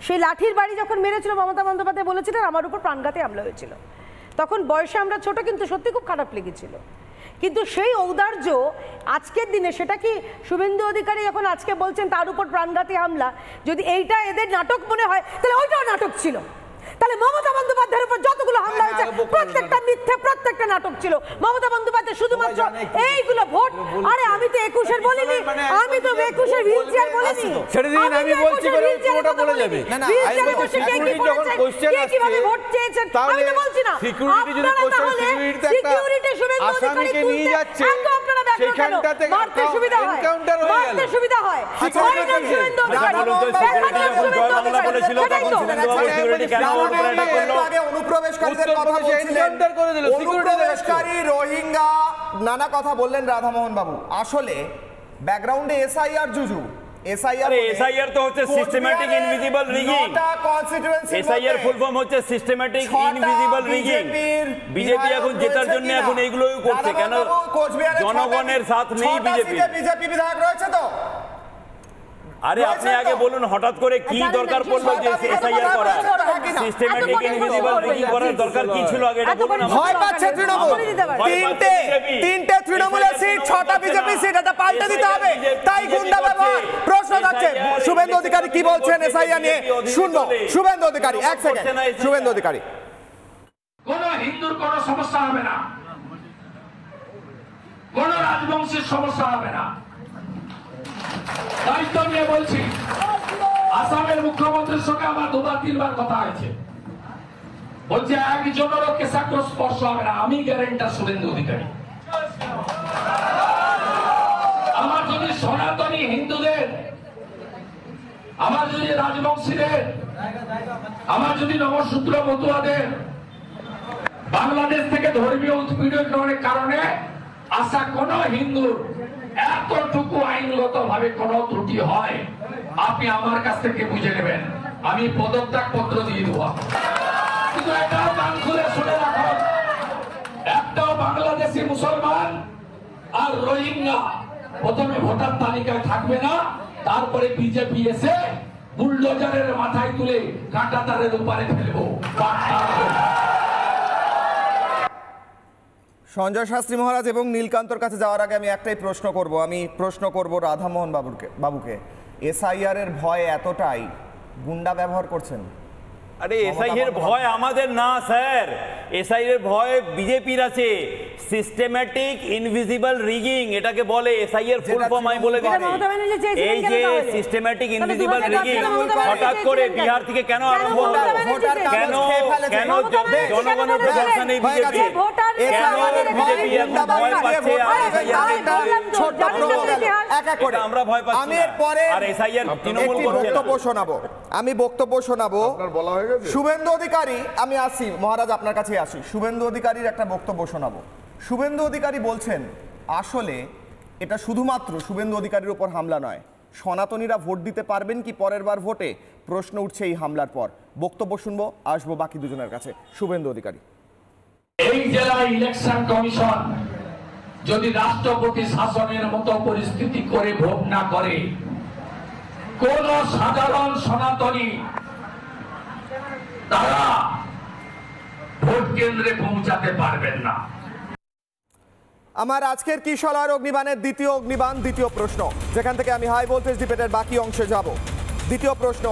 সেই লাঠির বাড়ি যখন মেরেছিল, মমতা বন্দ্যোপাধ্যায় বলেছিলেন আমার উপর প্রাণঘাতী হামলা হয়েছিল। তখন বয়সে আমরা ছোট, কিন্তু সত্যি খুব খারাপ লেগেছিল। কিন্তু সেই ঔদার্য আজকের দিনে, সেটা কি শুভেন্দু অধিকারী এখন আজকে বলছেন তার উপর প্রাণঘাতী হামলা? যদি এইটা এদের নাটক মনে হয়, তাহলে ওইটাও নাটক ছিল। তাহলে মমতা বন্দ্যোপাধ্যায়ের উপর যতগুলো হামলা হয়েছে প্রত্যেকটা মিথ্যে, প্রত্যেকটা নাটক ছিল। মমতা বন্দ্যোপাধ্যায় শুধুমাত্র এইগুলো ভোট, আরে আমি তো 21-এর বলিনি, আমি তো 21-এর হুইলচেয়ার বলিনি। ছেড়ে দিন, আমি বলছি করে পুরোটা বলে যাবে। না না, সিকিউরিটি যখন কোশ্চেন আসছে, কিভাবে ভোট চেয়েছেন আমি তো বলছি না। সিকিউরিটি যদি কোশ্চেন, সিকিউরিটি একটা আসামিকে নিয়ে যাচ্ছে, সেখানটাতে মারতে সুবিধা হয়, এনকাউন্টার হয়ে গেল, মারতে সুবিধা হয়। রোহিঙ্গা নানা কথা বললেন রাধামোহন বাবু। আসলে ব্যাকগ্রাউন্ডে এসআইআর জুজু, এসআইআর তো হচ্ছে systematic invisible rigging. SIR full form হচ্ছে সিস্টেম্যাটিক ইনভিজিবল রিগিং। বিজেপি এখন জেতার জন্য এখন এইগুলোই করছে। কেন? জনগণের সাথ নেই বিজেপি। বিজেপি বিধায়ক রয়েছে তো আরে আপনি আগে বলুন হঠাৎ করে কি দরকার পড়লো যে এসআইআর করা, সিস্টেম্যাটিক ইনভিজিবল রিগিং করার দরকার কি ছিল আগে এটা বলুন। ভয় পাচ্ছে তৃণমূল, তিনটে তৃণমূলের সিট, 6টা বিজেপি সিট, এটা পাল্টে দিতে হবে, তাই গুন্ডা ব্যবহার। প্রশ্ন যাচ্ছে শুভেন্দু অধিকারী কি বলছেন এসআইআর নিয়ে, শুনবো। শুভেন্দু অধিকারী, এক সেকেন্ড। শুভেন্দু অধিকারী, কোন হিন্দুর কোন সমস্যা হবে না, কোন রাজবংশের সমস্যা হবে না, দায়িত্ব নিয়ে বলছি। আসামের মুখ্যমন্ত্রীর সঙ্গে আমার 2-3বার কথা হয়েছে, বলছে একজনেরও কেশাগ্র স্পর্শ হবে না। আমি গ্যারেন্টার শুভেন্দু অধিকারী। আমার যদি সনাতনী হিন্দুদের, আমার যদি রাজবংশীদের, আমার যদি নবসূত্র মতুয়াদের বাংলাদেশ থেকে ধর্মীয় উৎপীড়নের কারণে আসা কোন হিন্দুর এতটুকু আইনগত ভাবে কোন ত্রুটি হয়, আপনি আমার কাছ থেকে বুঝে নেবেন, আমি পদত্যাগ পত্র দিয়ে দেবো। কিন্তু এটাও কান খুলে শুনে রাখুন, একটাও বাংলাদেশি মুসলমান আর রোহিঙ্গা প্রথমে ভোটার তালিকায় থাকবে না, তারপরে বিজেপি এসে বুলডোজারের মাথায় তুলে কাঁটা তারের উপরে ফেলবো। সঞ্জয় শাস্ত্রী মহারাজ এবং নীলকান্তর কাছে যাওয়ার আগে আমি একটাই প্রশ্ন করব রাধামোহন বাবুকে। এসআইআর এর ভয় এতটাই গুন্ডা ব্যবহার করছেন? আরে এসআইআর ভয় আমাদের না স্যার, এসআইআর ভয় বিজেপির আছে। সিস্টেম্যাটিক ইনভিজিবল রিগিং এটাকে বলে, এসআইআর ফুল ফর্ম আমি বলে দিচ্ছি। এই যে সিস্টেম্যাটিক ইনভিজিবল রিগিং হঠাৎ করে বিহার থেকে কেন আরম্ভ হলো, কেন জনগণের ভরসা নেই বিজেপি, কেন বিজেপি এখন ভয় পাচ্ছে আর আমরা ভয় পাচ্ছি না, আর এসআইআর তৃণমূল করছে না। আমি বক্তব্য শোনাবো। শুভেন্দু অধিকারী, আমি আসি মহারাজ আপনার কাছে আসি, শুভেন্দু অধিকারীর একটা বক্তব্য শোনাবো। শুভেন্দু অধিকারী বলছেন আসলে এটা শুধুমাত্র শুভেন্দু অধিকারীর উপর হামলা নয়, সনাতনীরা ভোট দিতে পারবেন কি পরের বার ভোটে, প্রশ্ন উঠছে এই হামলার পর। বক্তব্য শুনবো, আসবো বাকি দুজনের কাছে। শুভেন্দু অধিকারী, এই জেলায় ইলেকশন কমিশন যদি রাষ্ট্রপতি শাসনের মতো পরিস্থিতি করে ভোট না করে, কোন সাধারণ সনাতনী তারা ভোট কেন্দ্রে পৌঁছাতে পারবেন না। আমার আজকের কিশলয়ের অগ্নিবাণের দ্বিতীয় প্রশ্ন, যেখান থেকে আমি হাই ভোল্টেজ ডিবেটের বাকি অংশে যাব। দ্বিতীয় প্রশ্ন,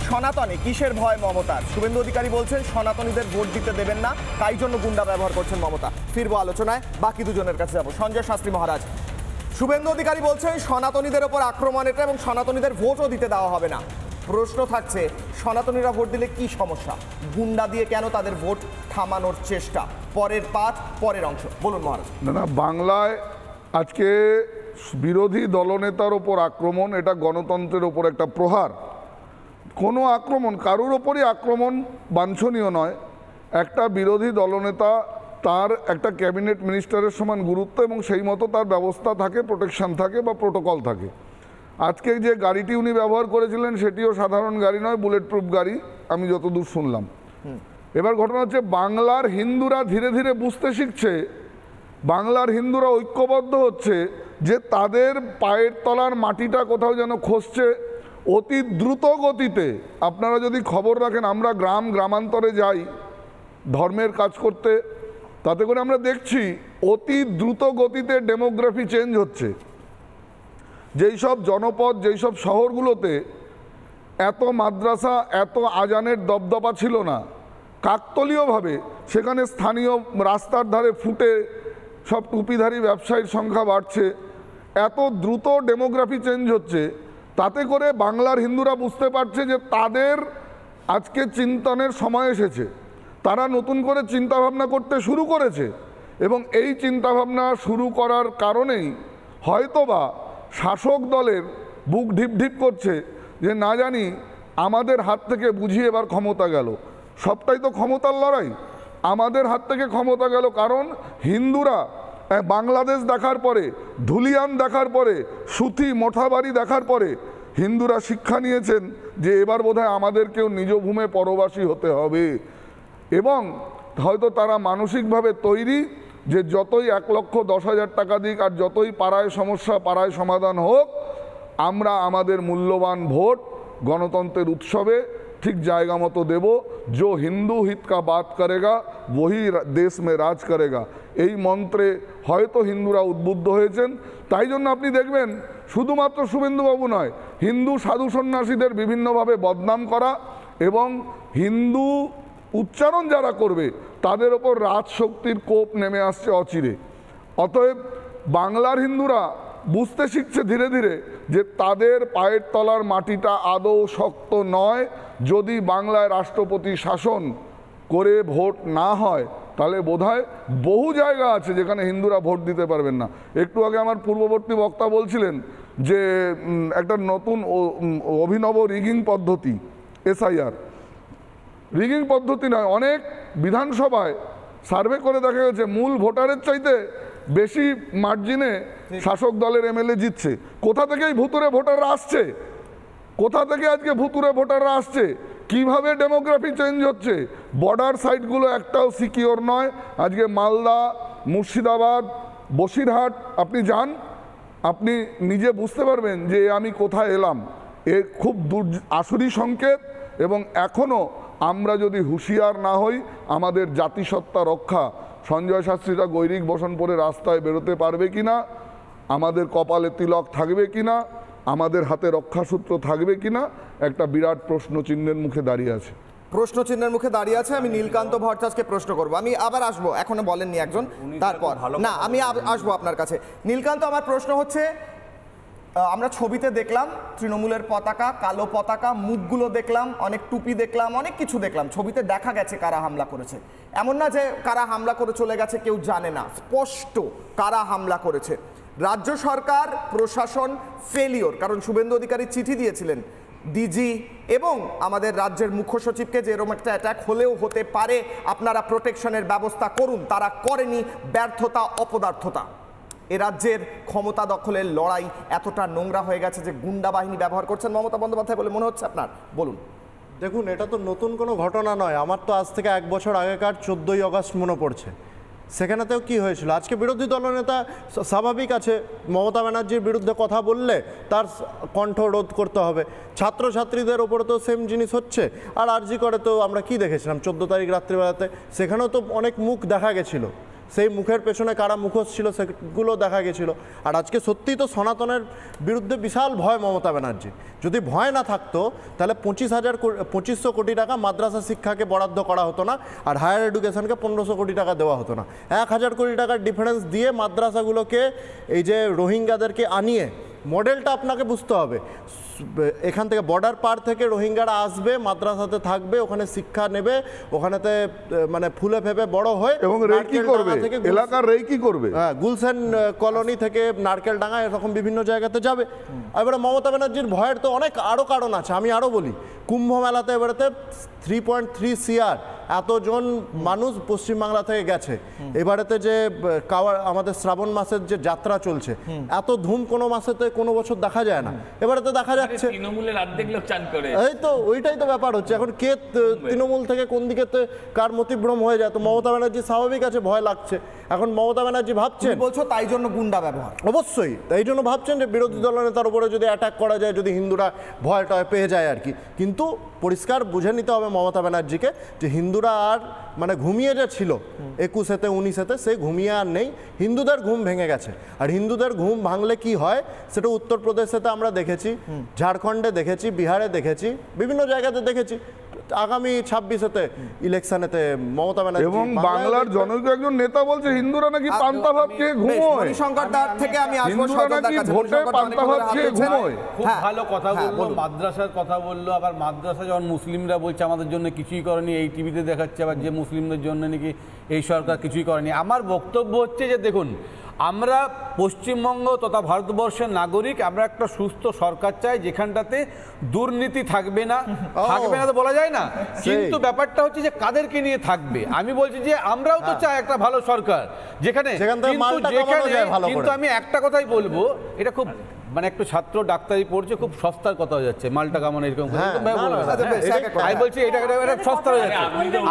সনাতনে কিসের ভয় মমতার? শুভেন্দু অধিকারী বলছেন সনাতনীদের ভোট দিতে দেবেন না, তাই জন্য গুন্ডা ব্যবহার করছেন মমতা। ফিরবো আলোচনায়, বাকি দুজনের কাছে যাব। সঞ্জয় শাস্ত্রী মহারাজ, শুভেন্দু অধিকারী বলছেন সনাতনীদের ওপর আক্রমণ এটা, এবং সনাতনীদের ভোটও দিতে দেওয়া হবে না। প্রশ্ন থাকছে সনাতনীরা ভোট দিলে কি সমস্যা, গুন্ডা দিয়ে কেন তাদের ভোট থামানোর চেষ্টা? পরের পাঠ, পরের অংশ বলুন মহারাজ। না, বাংলায় আজকে বিরোধী দলনেতার ওপর আক্রমণ, এটা গণতন্ত্রের ওপর একটা প্রহার। কোনো আক্রমণ, কারোর ওপরই আক্রমণ বাঞ্ছনীয় নয়। একটা বিরোধী দলনেতা, তার একটা ক্যাবিনেট মিনিস্টারের সমান গুরুত্ব এবং সেই মতো তার ব্যবস্থা থাকে, প্রোটেকশন থাকে বা প্রোটোকল থাকে। আজকে যে গাড়িটি উনি ব্যবহার করেছিলেন সেটিও সাধারণ গাড়ি নয়, বুলেট প্রুফ গাড়ি, আমি যতদূর শুনলাম। এবার ঘটনা হচ্ছে বাংলার হিন্দুরা ধীরে ধীরে বুঝতে শিখছে, বাংলার হিন্দুরা ঐক্যবদ্ধ হচ্ছে যে তাদের পায়ের তলার মাটিটা কোথাও যেন খসছে অতি দ্রুত গতিতে। আপনারা যদি খবর রাখেন, আমরা গ্রামান্তরে যাই ধর্মের কাজ করতে, তাতে করে আমরা দেখছি অতি দ্রুত গতিতে ডেমোগ্রাফি চেঞ্জ হচ্ছে। যেই সব জনপদ, যেই সব শহরগুলোতে এত মাদ্রাসা, এত আজানের দবদবা ছিল না, কাকতলীয়ভাবে সেখানে স্থানীয় রাস্তার ধারে ফুটে সব টুপিধারী ব্যবসায়ীর সংখ্যা বাড়ছে, এত দ্রুত ডেমোগ্রাফি চেঞ্জ হচ্ছে। তাতে করে বাংলার হিন্দুরা বুঝতে পারছে যে তাদের আজকে চিন্তনের সময় এসেছে, তারা নতুন করে চিন্তাভাবনা করতে শুরু করেছে, এবং এই চিন্তাভাবনা শুরু করার কারণেই হয়তোবা শাসক দলের বুক ঢিপ ঢিপ করছে যে না জানি আমাদের হাত থেকে বুঝি এবার ক্ষমতা গেল। সবটাই তো ক্ষমতার লড়াই, আমাদের হাত থেকে ক্ষমতা গেল। কারণ হিন্দুরা বাংলাদেশ দেখার পরে, ধুলিয়ান দেখার পরে, সুথি মোঠাবাড়ি দেখার পরে হিন্দুরা শিক্ষা নিয়েছেন যে এবার বোধহয় আমাদেরকেও নিজ ভূমে পরবাসী হতে হবে। এবং হয়তো তারা মানসিকভাবে তৈরি যে যতই 1,10,000 টাকা দিক আর যতই পাড়ায় সমস্যা পাড়ায় সমাধান হোক, আমরা আমাদের মূল্যবান ভোট গণতন্ত্রের উৎসবে ঠিক জায়গা মতো দেব। जो हिंदू हित का बात करेगा वही देश में राज करेगा, এই মন্ত্রে হয়তো হিন্দুরা উদ্বুদ্ধ হয়েছেন। তাই জন্য আপনি দেখবেন শুধুমাত্র শুভেন্দুবাবু নয়, হিন্দু সাধু সন্ন্যাসীদের বিভিন্নভাবে বদনাম করা এবং হিন্দু উচ্চারণ যারা করবে তাদের ওপর রাজশক্তির কোপ নেমে আসছে অচিরে। অতএব বাংলার হিন্দুরা বুঝতে শিখছে ধীরে ধীরে যে তাদের পায়ের তলার মাটিটা আদৌ শক্ত নয়। যদি বাংলায় রাষ্ট্রপতি শাসন করে ভোট না হয় তাহলে বোধহয় বহু জায়গা আছে যেখানে হিন্দুরা ভোট দিতে পারবেন না। একটু আগে আমার পূর্ববর্তী বক্তা বলছিলেন যে একটা নতুন অভিনব রিগিং পদ্ধতি, SIR রিগিং পদ্ধতি নয়, অনেক বিধানসভায় সার্ভে করে দেখা গেছে মূল ভোটারের চাইতে বেশি মার্জিনে শাসক দলের MLA জিতছে। কোথা থেকে এই ভুতুরে ভোটাররা আসছে? কোথা থেকে আজকে ভুতুরে ভোটাররা আসছে? কিভাবে ডেমোগ্রাফি চেঞ্জ হচ্ছে? বর্ডার সাইটগুলো একটাও সিকিওর নয়। আজকে মালদা, মুর্শিদাবাদ, বসিরহাট আপনি যান, আপনি নিজে বুঝতে পারবেন যে আমি কোথায় এলাম। এ খুব আসুরি সংকেত। এবং এখনও আমরা যদি হুঁশিয়ার না হই আমাদের জাতিসত্তা রক্ষা, সঞ্জয় শাস্ত্রীরা গৈরিক বসন পরে রাস্তায় বেরোতে পারবে কি না, আমাদের কপালে তিলক থাকবে কি না, আমাদের হাতে রক্ষাসূত্র থাকবে কি না, একটা বিরাট প্রশ্নচিহ্নের মুখে দাঁড়িয়ে আছে। প্রশ্নচিহ্নের মুখে দাঁড়িয়ে আছে। আমি নীলকান্ত ভট্টাচার্যকে প্রশ্ন করব। আমি আবার আসবো, এখনো বলেননি একজন, তারপর না আমি আসবো আপনার কাছে। নীলকান্ত, আমার প্রশ্ন হচ্ছে, আমরা ছবিতে দেখলাম তৃণমূলের পতাকা, কালো পতাকা, মুখগুলো দেখলাম, অনেক টুপি দেখলাম, অনেক কিছু দেখলাম। ছবিতে দেখা গেছে কারা হামলা করেছে। এমন না যে কারা হামলা করে চলে গেছে কেউ জানে না, স্পষ্ট কারা হামলা করেছে। রাজ্য সরকার প্রশাসন ফেলিওর, কারণ শুভেন্দু অধিকারী চিঠি দিয়েছিলেন ডিজি এবং আমাদের রাজ্যের মুখ্য সচিবকে যে এরকম একটা অ্যাটাক হলেও হতে পারে, আপনারা প্রোটেকশনের ব্যবস্থা করুন। তারা করেনি, ব্যর্থতা, অপদার্থতা। এ রাজ্যের ক্ষমতা দখলের লড়াই এতটা নোংরা হয়ে গেছে যে গুন্ডা বাহিনী ব্যবহার করছেন মমতা বন্দ্যোপাধ্যায় বলে মনে হচ্ছে আপনার? বলুন। দেখুন, এটা তো নতুন কোনো ঘটনা নয়। আমার তো আজ থেকে 1 বছর আগেকার 14ই আগস্ট মনে পড়ছে। সেখানেতেও কি হয়েছিল? আজকে বিরোধী দলনেতা স্বাভাবিক আছে, মমতা ব্যানার্জির বিরুদ্ধে কথা বললে তার কণ্ঠ রোধ করতে হবে। ছাত্রছাত্রীদের ওপরে তো সেম জিনিস হচ্ছে। আর আরজি করে তো আমরা কি দেখেছিলাম 14 তারিখ রাত্রিবেলাতে, সেখানেও তো অনেক মুখ দেখা গেছিলো। সেই মুখের পেছনে কারা মুখোশ ছিল সেগুলো দেখা গেছিল। আর আজকে সত্যিই তো সনাতনের বিরুদ্ধে বিশাল ভয় মমতা ব্যানার্জি। যদি ভয় না থাকতো তাহলে 2500 কোটি টাকা মাদ্রাসা শিক্ষাকে বরাদ্দ করা হতো না, আর হায়ার এডুকেশনকে 1500 কোটি টাকা দেওয়া হতো না। 1000 কোটি টাকার ডিফারেন্স দিয়ে মাদ্রাসাগুলোকে, এই যে রোহিঙ্গাদেরকে আনিয়ে, মডেলটা আপনাকে বুঝতে হবে। এখান থেকে বর্ডার পার থেকে রোহিঙ্গারা আসবে, মাদ্রাসাতে থাকবে, ওখানে শিক্ষা নেবে, ওখানেতে মানে ফুলে ফেপে বড় হয় এবং রেকি করবে, এলাকার রেকি করবে। হ্যাঁ, গুলশান কলোনি থেকে নারকেল ডাঙ্গা এরকম বিভিন্ন জায়গাতে যাবে। এবারে মমতা ব্যানার্জির ভয়ের তো অনেক আরও কারণ আছে। আমি আরও বলি, কুম্ভ মেলাতে এবারেতে 3.3 CR এতজন মানুষ পশ্চিমবাংলা থেকে গেছে। এবারেতে যে আমাদের শ্রাবণ মাসের যে যাত্রা চলছে, এত ধুম কোনো মাসেতে কোনো বছর দেখা যায় না। এবারেতে দেখা যাচ্ছে তৃণমূলের অর্ধেক লোক চান করে। এই তো ওইটাই তো ব্যাপার হচ্ছে। এখন কে তৃণমূল থেকে কোন দিকে কার মতিভ্রম হয়ে যায়। তো মমতা ব্যানার্জি স্বাভাবিক আছে, ভয় লাগছে। এখন মমতা ব্যানার্জি ভাবছেন, বলছো তাই জন্য গুন্ডা ব্যবহার, অবশ্যই এই জন্য ভাবছেন যে বিরোধী দলনেতার উপরে যদি অ্যাটাক করা যায়, যদি হিন্দুরা ভয় টয় পেয়ে যায় আর কি। কিন্তু পরিষ্কার বুঝে নিতে হবে মমতা ব্যানার্জিকে যে হিন্দুরা আর মানে ঘুমিয়ে যে ছিল 21-এতে 19-এতে, সেই ঘুমিয়ে আর নেই। হিন্দুদের ঘুম ভেঙে গেছে। আর হিন্দুদের ঘুম ভাঙলে কি হয় সেটা উত্তরপ্রদেশেতে আমরা দেখেছি, ঝাড়খণ্ডে দেখেছি, বিহারে দেখেছি, বিভিন্ন জায়গাতে দেখেছি। আগামী 26-এতে ইলেকশনেতে মমতা ব্যানার্জি এবং বাংলার জনৈক একজন নেতা বলছে হিন্দুরা নাকি পান্তা ভাত খেয়ে ঘুমোয়। শঙ্করদার থেকে আমি আসবো, হিন্দুরা নাকি ভোটে পান্তা ভাত খেয়ে ঘুমোয়। খুব ভালো কথা বললো, মাদ্রাসার কথা বললো। আবার মাদ্রাসা যখন মুসলিমরা বলছে আমাদের জন্য কিছুই করেনি, এই টিভিতে দেখাচ্ছে আবার যে মুসলিমদের জন্য নাকি এই সরকার কিছুই করেনি। আমার বক্তব্য হচ্ছে যে দেখুন, আমরা পশ্চিমবঙ্গ তথা ভারতবর্ষের নাগরিক, আমরা একটা সুস্থ সরকার চাই যেখানটাতে দুর্নীতি থাকবে না। থাকবে না তো বলা যায় না, কিন্তু ব্যাপারটা হচ্ছে যে কাদেরকে নিয়ে থাকবে। আমি বলছি যে আমরাও তো চাই একটা ভালো সরকার যেখানে, কিন্তু আমি একটা কথাই বলবো, এটা খুব মানে একটু ছাত্র ডাক্তারি পড়ছে, খুব সস্তার কথা হয়ে যাচ্ছে, মালটা কামানো এরকম আমি বলছি এটা সস্তা হয়ে যাচ্ছে।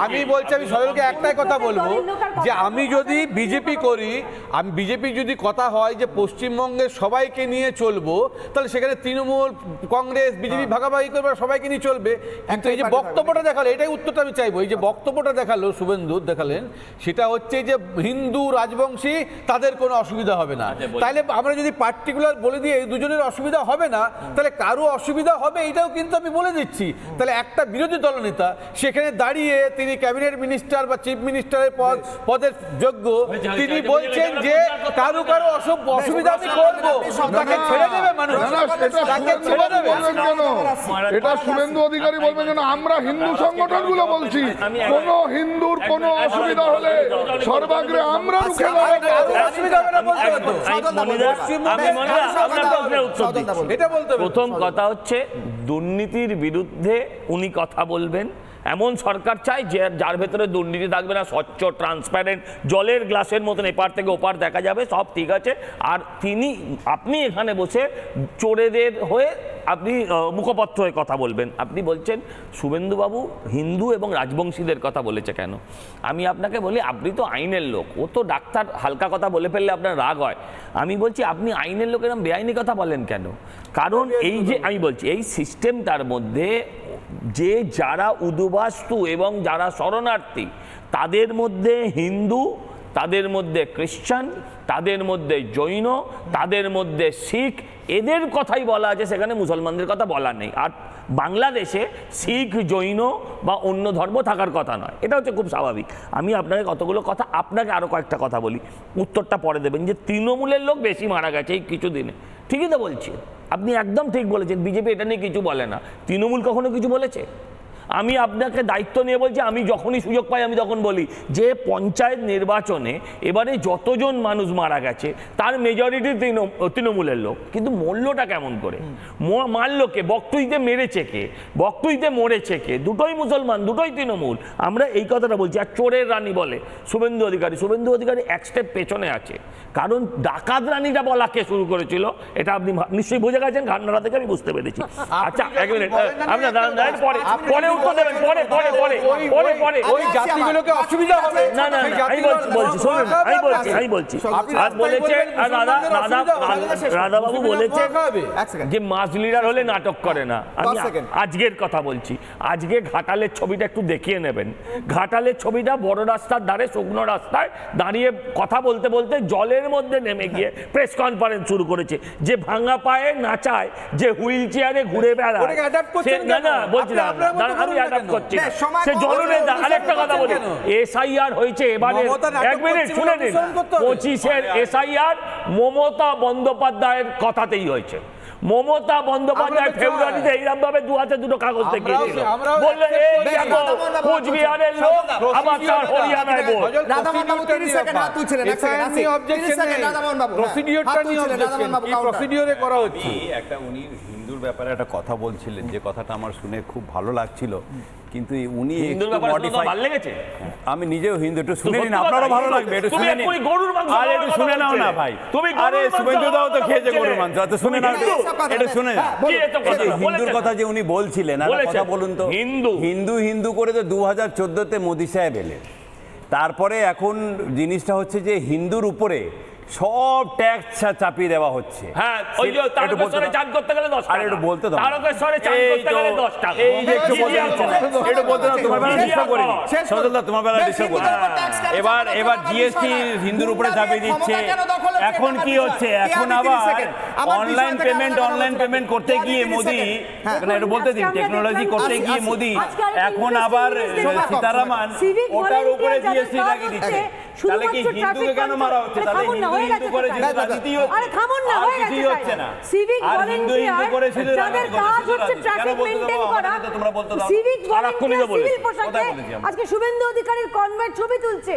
আমি বলছি, আমি সবাইকে একটাই কথা বলবো যে আমি যদি বিজেপি করি, আমি বিজেপি যদি কথা হয় যে পশ্চিমবঙ্গের সবাইকে নিয়ে চলবো, তাহলে সেখানে তৃণমূল, কংগ্রেস, বিজেপি ভাগাভাগি করবে, সবাইকে নিয়ে চলবে। কিন্তু এই যে বক্তব্যটা দেখালো, এটাই উত্তরটা আমি চাইবো। এই যে বক্তব্যটা দেখালো শুভেন্দু দেখালেন, সেটা হচ্ছে যে হিন্দু রাজবংশী তাদের কোনো অসুবিধা হবে না। তাহলে আমরা যদি পার্টিকুলার বলে দিই এই দুজনের অসুবিধা হবে না, তাহলে কারো অসুবিধা হবে এটাও কিন্তু আমি বলে দিচ্ছি। তাহলে একটা বিরোধী দলনেতা সেখানে দাঁড়িয়ে তিনি ক্যাবিনেট মিনিস্টার বা চিফ মিনিস্টারের পদের যোগ্য, তিনি বলছেন যে কারো অসুবিধা আমি করবো, তাকে ছেড়ে দেবে মানুষ, তাকে ছেড়ে দেবে। এটা শুভেন্দু অধিকারী বলবেন যেন আমরা হিন্দু সংগঠনগুলো বলছি, কোন হিন্দুর কোনো অসুবিধা হলে সর্বাগ্রে আমরা রুখে দাঁড়াবো। প্রথম কথা হচ্ছে দুর্নীতির বিরুদ্ধে উনি কথা বলবেন, এমন সরকার চাই যার ভেতরে দুর্নীতি থাকবে না, স্বচ্ছ, ট্রান্সপারেন্ট, জলের গ্লাসের মতন এপার থেকে ওপার দেখা যাবে, সব ঠিক আছে। আর আপনি এখানে বসে চোরেদের হয়ে আপনি মুখপত্র হয়ে কথা বলবেন। আপনি বলছেন শুভেন্দুবাবু হিন্দু এবং রাজবংশীদের কথা বলেছে কেন? আমি আপনাকে বলি, আপনি তো আইনের লোক, ও তো ডাক্তার, হালকা কথা বলে ফেললে আপনার রাগ হয়। আমি বলছি আপনি আইনের লোক, এরকম বেআইনি কথা বলেন কেন? কারণ এই যে আমি বলছি এই সিস্টেমটার মধ্যে যে যারা উদ্বাস্তু এবং যারা শরণার্থী, তাদের মধ্যে হিন্দু, তাদের মধ্যে খ্রিস্টান, তাদের মধ্যে জৈন, তাদের মধ্যে শিখ, এদের কথাই বলা আছে, সেখানে মুসলমানদের কথা বলা নেই। আর বাংলাদেশে শিখ, জৈন বা অন্য ধর্ম থাকার কথা নয়, এটা হচ্ছে খুব স্বাভাবিক। আমি আপনাকে কতগুলো কথা, আপনাকে আরও কয়েকটা কথা বলি, উত্তরটা পরে দেবেন। যে তৃণমূলের লোক বেশি মারা গেছে এই কিছুদিনে, ঠিকই তো বলছি, আপনি একদম ঠিক বলেছেন। বিজেপি এটা নিয়ে কিছু বলে না, তৃণমূল কখনো কিছু বলেছে? আমি আপনাকে দায়িত্ব নিয়ে বলছি, আমি যখনই সুযোগ পাই আমি তখন বলি যে পঞ্চায়েত নির্বাচনে এবারে যতজন মানুষ মারা গেছে তার মেজরিটি তৃণমূলের লোক, কিন্তু মূল্যটা কেমন করে মারলো কে? বকটুইতে মেরেছে কে? বকটুইতে মরেছে কে? দুটোই মুসলমান, দুটোই তৃণমূল। আমরা এই কথাটা বলছি। আর চোরের রানী বলে শুভেন্দু অধিকারী, শুভেন্দু অধিকারী এক স্টেপ পেছনে আছে, কারণ ডাকাত রানীটা বলা কে শুরু করেছিল এটা আপনি নিশ্চয়ই বুঝে গেছেন, ঘাটনাটা থেকে আমি বুঝতে পেরেছি। আচ্ছা এক মিনিট, আপনার দাঁড়ান, পরে উত্তর দেবেন, পরে ওই জাতিগুলোকে অসুবিধা হবে না। না আমি বলছি শুনুন, আমি বলছি আর বলেছেন, আর রাধাবাবু বলেছেন যে মাস লিডার হলে নাটক করে না। আমি আজকের কথা বলছি, আজকে ঘাটালের ছবিটা একটু দেখিয়ে নেবেন। ঘাটালের ছবিটা বড় রাস্তার ধারে, শুকনো রাস্তায় দাঁড়িয়ে কথা বলতে বলতে জলের মধ্যে নেমে গিয়ে প্রেস কনফারেন্স শুরু করেছে। যে ভাঙা পায়ে নাচায়, যে হুইল চেয়ারে ঘুরে বেড়ায়, না না বলছি না, আমি অ্যাডাপ্ট করছি না, সে জননেতা। আরেকটা কথা বলি, এসআইআর হয়েছে এবারে, এক মিনিট শুনে নিন, 25-এর এসআইআর মমতা বন্দ্যোপাধ্যায়ের কথাতেই হয়েছে। মমতা বন্দ্যোপাধ্যায় ফেব্রুয়ারিতে এইরকম ভাবে দু হাতে দুটো কাগজ দেখিয়ে দিল, বললো এই দেখো কোচবিহারের লোক আবার তার হরিয়ানায় ভোট। একটা উনি হিন্দুর ব্যাপারে একটা কথা বলছিলেন, যে কথাটা আমার শুনে খুব ভালো লাগছিল, কিন্তু উনি আমি নিজেও হিন্দু, একটু শুনে নিন, আপনারও ভালো লাগবে, একটু শুনে নিন। আর একটু শুনে নাও না ভাই, আরে শুভেন্দু দাও তো খেয়েছে গরুর মাংস, তো শুনে নাও, এটা শুনে না। হিন্দুর কথা যে উনি বলছিলেন, কথা বলুন তো, হিন্দু হিন্দু করে তো 2014-তে মোদি সাহেব এলেন, তারপরে এখন জিনিসটা হচ্ছে যে হিন্দুর উপরে সব ট্যাক্স চাপিয়ে দেওয়া হচ্ছে। হ্যাঁ, ওই যে তারকেশ্বরে চান করতে গেলে 10 টাকা। আরে একটু বলতে দাও, তারকেশ্বরে চান করতে গেলে 10 টাকা। এই যে একটু বলতে দাও, একটু বলতে দাও, তোমার বেলা ডিস্টার্ব করি, সজলদা তোমার বেলা ডিস্টার্ব করি। এবার জিএসটি হিন্দুর উপরে চাপিয়ে দিচ্ছে। এখন কি হচ্ছে, এখন আবার অনলাইন পেমেন্ট করতে গিয়ে মোদি, একটু বলতে দিন, টেকনোলজি করতে গিয়ে মোদি এখন আবার সীতারামন ওটার উপরে জিএসটি লাগিয়ে দিচ্ছে। তাহলে কি হিন্দুকে কেন মারা হচ্ছে? তাহলে হিন্দু করে রাজনীতি হচ্ছে না, আর হিন্দু করে শুধু তোমরা বলতে দাও। আজকে শুভেন্দু অধিকারীর কনভেন্ট ছবি তুলছে,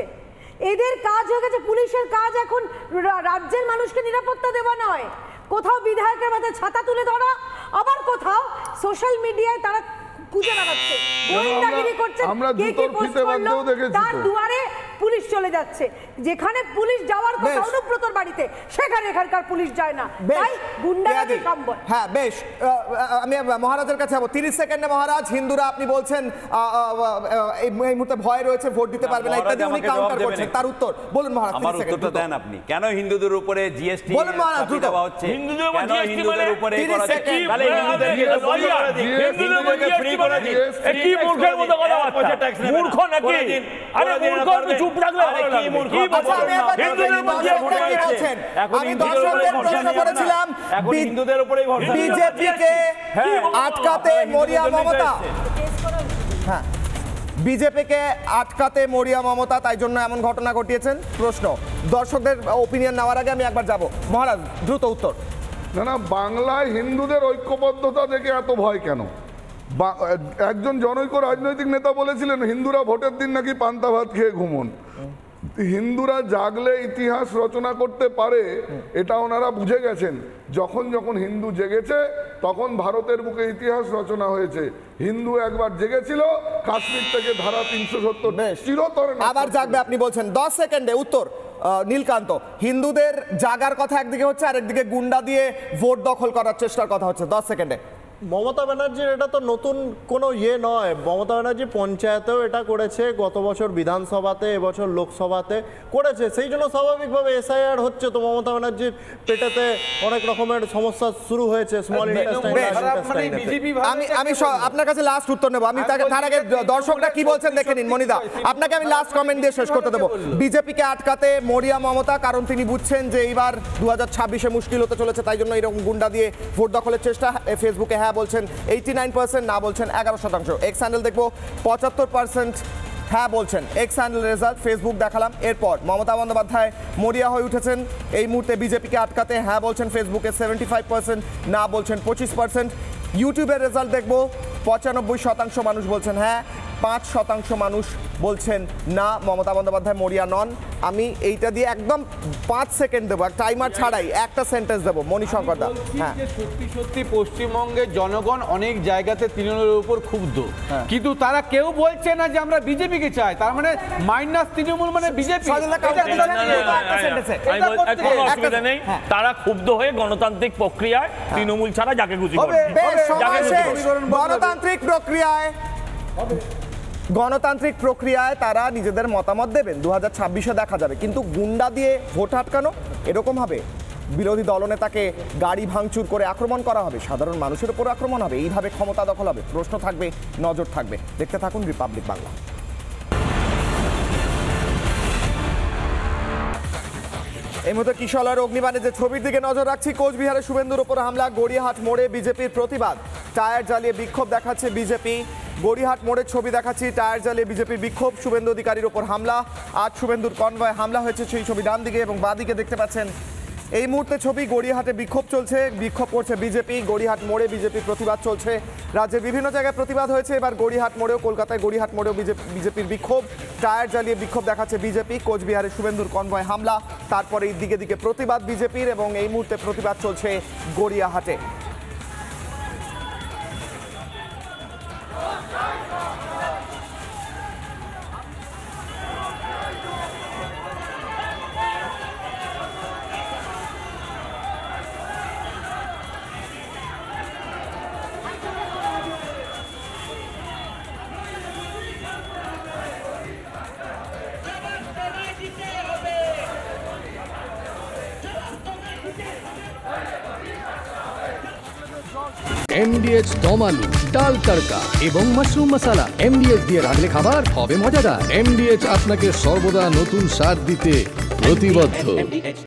এদের কাজ হয়ে গেছে। পুলিশের কাজ এখন রাজ্যের মানুষকে নিরাপত্তা দেওয়া নয়, কোথাও বিধায়কের মাথায় ছাতা তুলে ধরা, আবার কোথাও সোশ্যাল মিডিয়ায় তারা খুঁজে বেড়াচ্ছে, গোয়েন্দাগিরি করছে, কে কি পোস্ট করলো তার দুয়ারে পুলিশ চলে যাচ্ছে। যেখানে পুলিশ যাওয়ার কথা অনুব্রতর বাড়িতে, সেখানে এখানকার পুলিশ যায় না, তাই গুন্ডারাজি সম্ভব। হ্যাঁ বেশ, আমি মহারাজের কাছে যাবো 30 সেকেন্ডে। মহারাজ, হিন্দুরা আপনি বলছেন এই মুহূর্তে ভয় রয়েছে, ভোট দিতে পারবে না ইত্যাদি, উনি কাউন্টার করছেন, তার উত্তর বলুন মহারাজ। আমার উত্তরটা দেন আপনি। কেন হিন্দুদের উপরে জিএসটি বলুন মহারাজ, দ্রুত। দেওয়া হচ্ছে? হিন্দুদের কেন হিন্দুদের উপরে 30 সেকেন্ড। তাহলে হিন্দুদেরকে ফ্রি করে দিন। কি মূর্খের মতো কথা বলছেন? মূর্খ নাকি? আরে মূর্খ, চুপ থাকলে ভালো লাগে। কি বলছেন? হিন্দুদের মধ্যে কি বলছেন? আমি দর্শকদের প্রশ্ন করেছিলাম, এখন হিন্দুদের উপরেই ভরসা। বিজেপিকে আটকাতে মরিয়া মমতা, হ্যাঁ বিজেপিকে আটকাতে মরিয়া মমতা, তাই জন্য এমন ঘটনা ঘটিয়েছেন। প্রশ্ন দর্শকদের ওপিনিয়ন নেওয়ার আগে আমি একবার যাব। মহারাজ দ্রুত উত্তর। না না, বাংলায় হিন্দুদের ঐক্যবদ্ধতা দেখে এত ভয় কেন? একজন জনৈক রাজনৈতিক নেতা বলেছিলেন হিন্দুরা ভোটের দিন নাকি পান্তা ভাত খেয়ে ঘুমন। হিন্দুরা জাগলে ইতিহাস রচনা করতে পারে, এটা ওনারা বুঝে গেছেন। যখন যখন হিন্দু জেগেছে তখন ভারতের বুকে ইতিহাস রচনা হয়েছে। হিন্দু একবার জেগেছিল, কাশ্মীর থেকে ধারা 370 চিরতরে আবার জাগবে আপনি বলছেন। 10 সেকেন্ডে উত্তর নীলকান্ত। হিন্দুদের জাগার কথা একদিকে হচ্ছে, আর একদিকে গুন্ডা দিয়ে ভোট দখল করার চেষ্টার কথা হচ্ছে। 10 সেকেন্ডে। মমতা ব্যানার্জির এটা তো নতুন কোনো নয়। মমতা ব্যানার্জি পঞ্চায়েতেও এটা করেছে, গত বছর বিধানসভাতে, এবছর লোকসভাতে করেছে। সেই জন্য স্বাভাবিকভাবে এসআইআর হচ্ছে। তো মমতা ব্যানার্জির পেটেতে অনেক রকমের সমস্যা শুরু হয়েছে। স্মল আমি আপনার কাছে লাস্ট উত্তর নেব। আমি তার আগে দর্শকরা কি বলছেন দেখে নিন। মনিদা, আপনাকে আমি লাস্ট কমেন্ট দিয়ে শেষ করতে দেবো। বিজেপিকে আটকাতে মরিয়া মমতা, কারণ তিনি বুঝছেন যে এইবার 2026-এ মুশকিল হতে চলেছে, তাই জন্য এরকম গুন্ডা দিয়ে ভোট দখলের চেষ্টা। ফেসবুকে হ্যাঁ বলছেন 89%, না বলছেন 11%। এক্স হ্যান্ডেল দেখবো 75% হ্যাঁ বলছেন। এক্স হ্যান্ডেল রেজাল্ট ফেসবুক দেখালাম। এরপর মমতা বন্দ্যোপাধ্যায় মরিয়া হয়ে উঠেছেন এই মুহূর্তে বিজেপিকে আটকাতে। হ্যাঁ বলছেন ফেসবুকে 75%, না বলছেন 25%। ইউটিউবের রেজাল্ট দেখবো 95% মানুষ বলছেন হ্যাঁ, 5% মানুষ বলছেন না, মমতা বন্দ্যোপাধ্যায় মরিয়া নন। আমি এইটা দিয়ে একদম 5 সেকেন্ড দেবো, টাইমার ছাড়াই একটা সেন্টেন্স দেবো। মণিশঙ্কর দা, হ্যাঁ সত্যি সত্যি পশ্চিমবঙ্গের জনগণ অনেক জায়গাতে তৃণমূলের উপর ক্ষুব্ধ, কিন্তু তারা কেউ বলছে না যে আমরা বিজেপিকে চাই। তার মানে মাইনাস তৃণমূল মানে বিজেপি। অসুবিধা নেই, তারা ক্ষুব্ধ হয়ে গণতান্ত্রিক প্রক্রিয়ায় তৃণমূল ছাড়া যাকে খুশি গণতান্ত্রিক প্রক্রিয়ায় তারা নিজেদের মতামত দেবেন। 2026-এ দেখা যাবে। কিন্তু গুন্ডা দিয়ে ভোট আটকানো, এরকম হবে বিরোধী দলনেতাকে গাড়ি ভাঙচুর করে আক্রমণ করা হবে, সাধারণ মানুষের উপর আক্রমণ হবে, এইভাবে ক্ষমতা দখল হবে। প্রশ্ন থাকবে, নজর থাকবে। দেখতে থাকুন রিপাবলিক বাংলা। এই মুহূর্তে কিশোরের অগ্নিবাণে যে ছবির দিকে নজর রাখছি। কোচবিহারে শুভেন্দুর উপর হামলা, গড়িয়াহাট মোড়ে বিজেপির প্রতিবাদ, টায়ার জ্বালিয়ে বিক্ষোভ দেখাচ্ছে বিজেপি। গড়িয়াহাট মোড়ের ছবি দেখাচ্ছি, টায়ার জ্বালিয়ে বিজেপির বিক্ষোভ, শুভেন্দু অধিকারীর ওপর হামলা। আজ শুভেন্দুর কনভয়ে হামলা হয়েছে, সেই ছবি ডান দিকে এবং বাঁ দিকে দেখতে পাচ্ছেন। এই মুহূর্তে ছবি, গড়িয়াহাটে বিক্ষোভ চলছে, বিক্ষোভ করছে বিজেপি। গড়িয়াহাট মোড়ে বিজেপির প্রতিবাদ চলছে। রাজ্যের বিভিন্ন জায়গায় প্রতিবাদ হয়েছে, এবার গড়িয়াহাট মোড়েও, কলকাতায় গড়িয়াহাট মোড়েও বিজেপির বিক্ষোভ, টায়ার জ্বালিয়ে বিক্ষোভ দেখাচ্ছে বিজেপি। কোচবিহারে শুভেন্দুর কনভয়ে হামলা, তারপরে এই দিকে দিকে প্রতিবাদ বিজেপির, এবং এই মুহূর্তে প্রতিবাদ চলছে গড়িয়াহাটে। MDH দম আলু, ডাল তড়কা এবং মাশরুম মশলা। MDH দিয়ে রাঁধলে খাবার হবে মজাদার। MDH আপনাকে সর্বদা নতুন স্বাদ দিতে প্রতিবদ্ধ।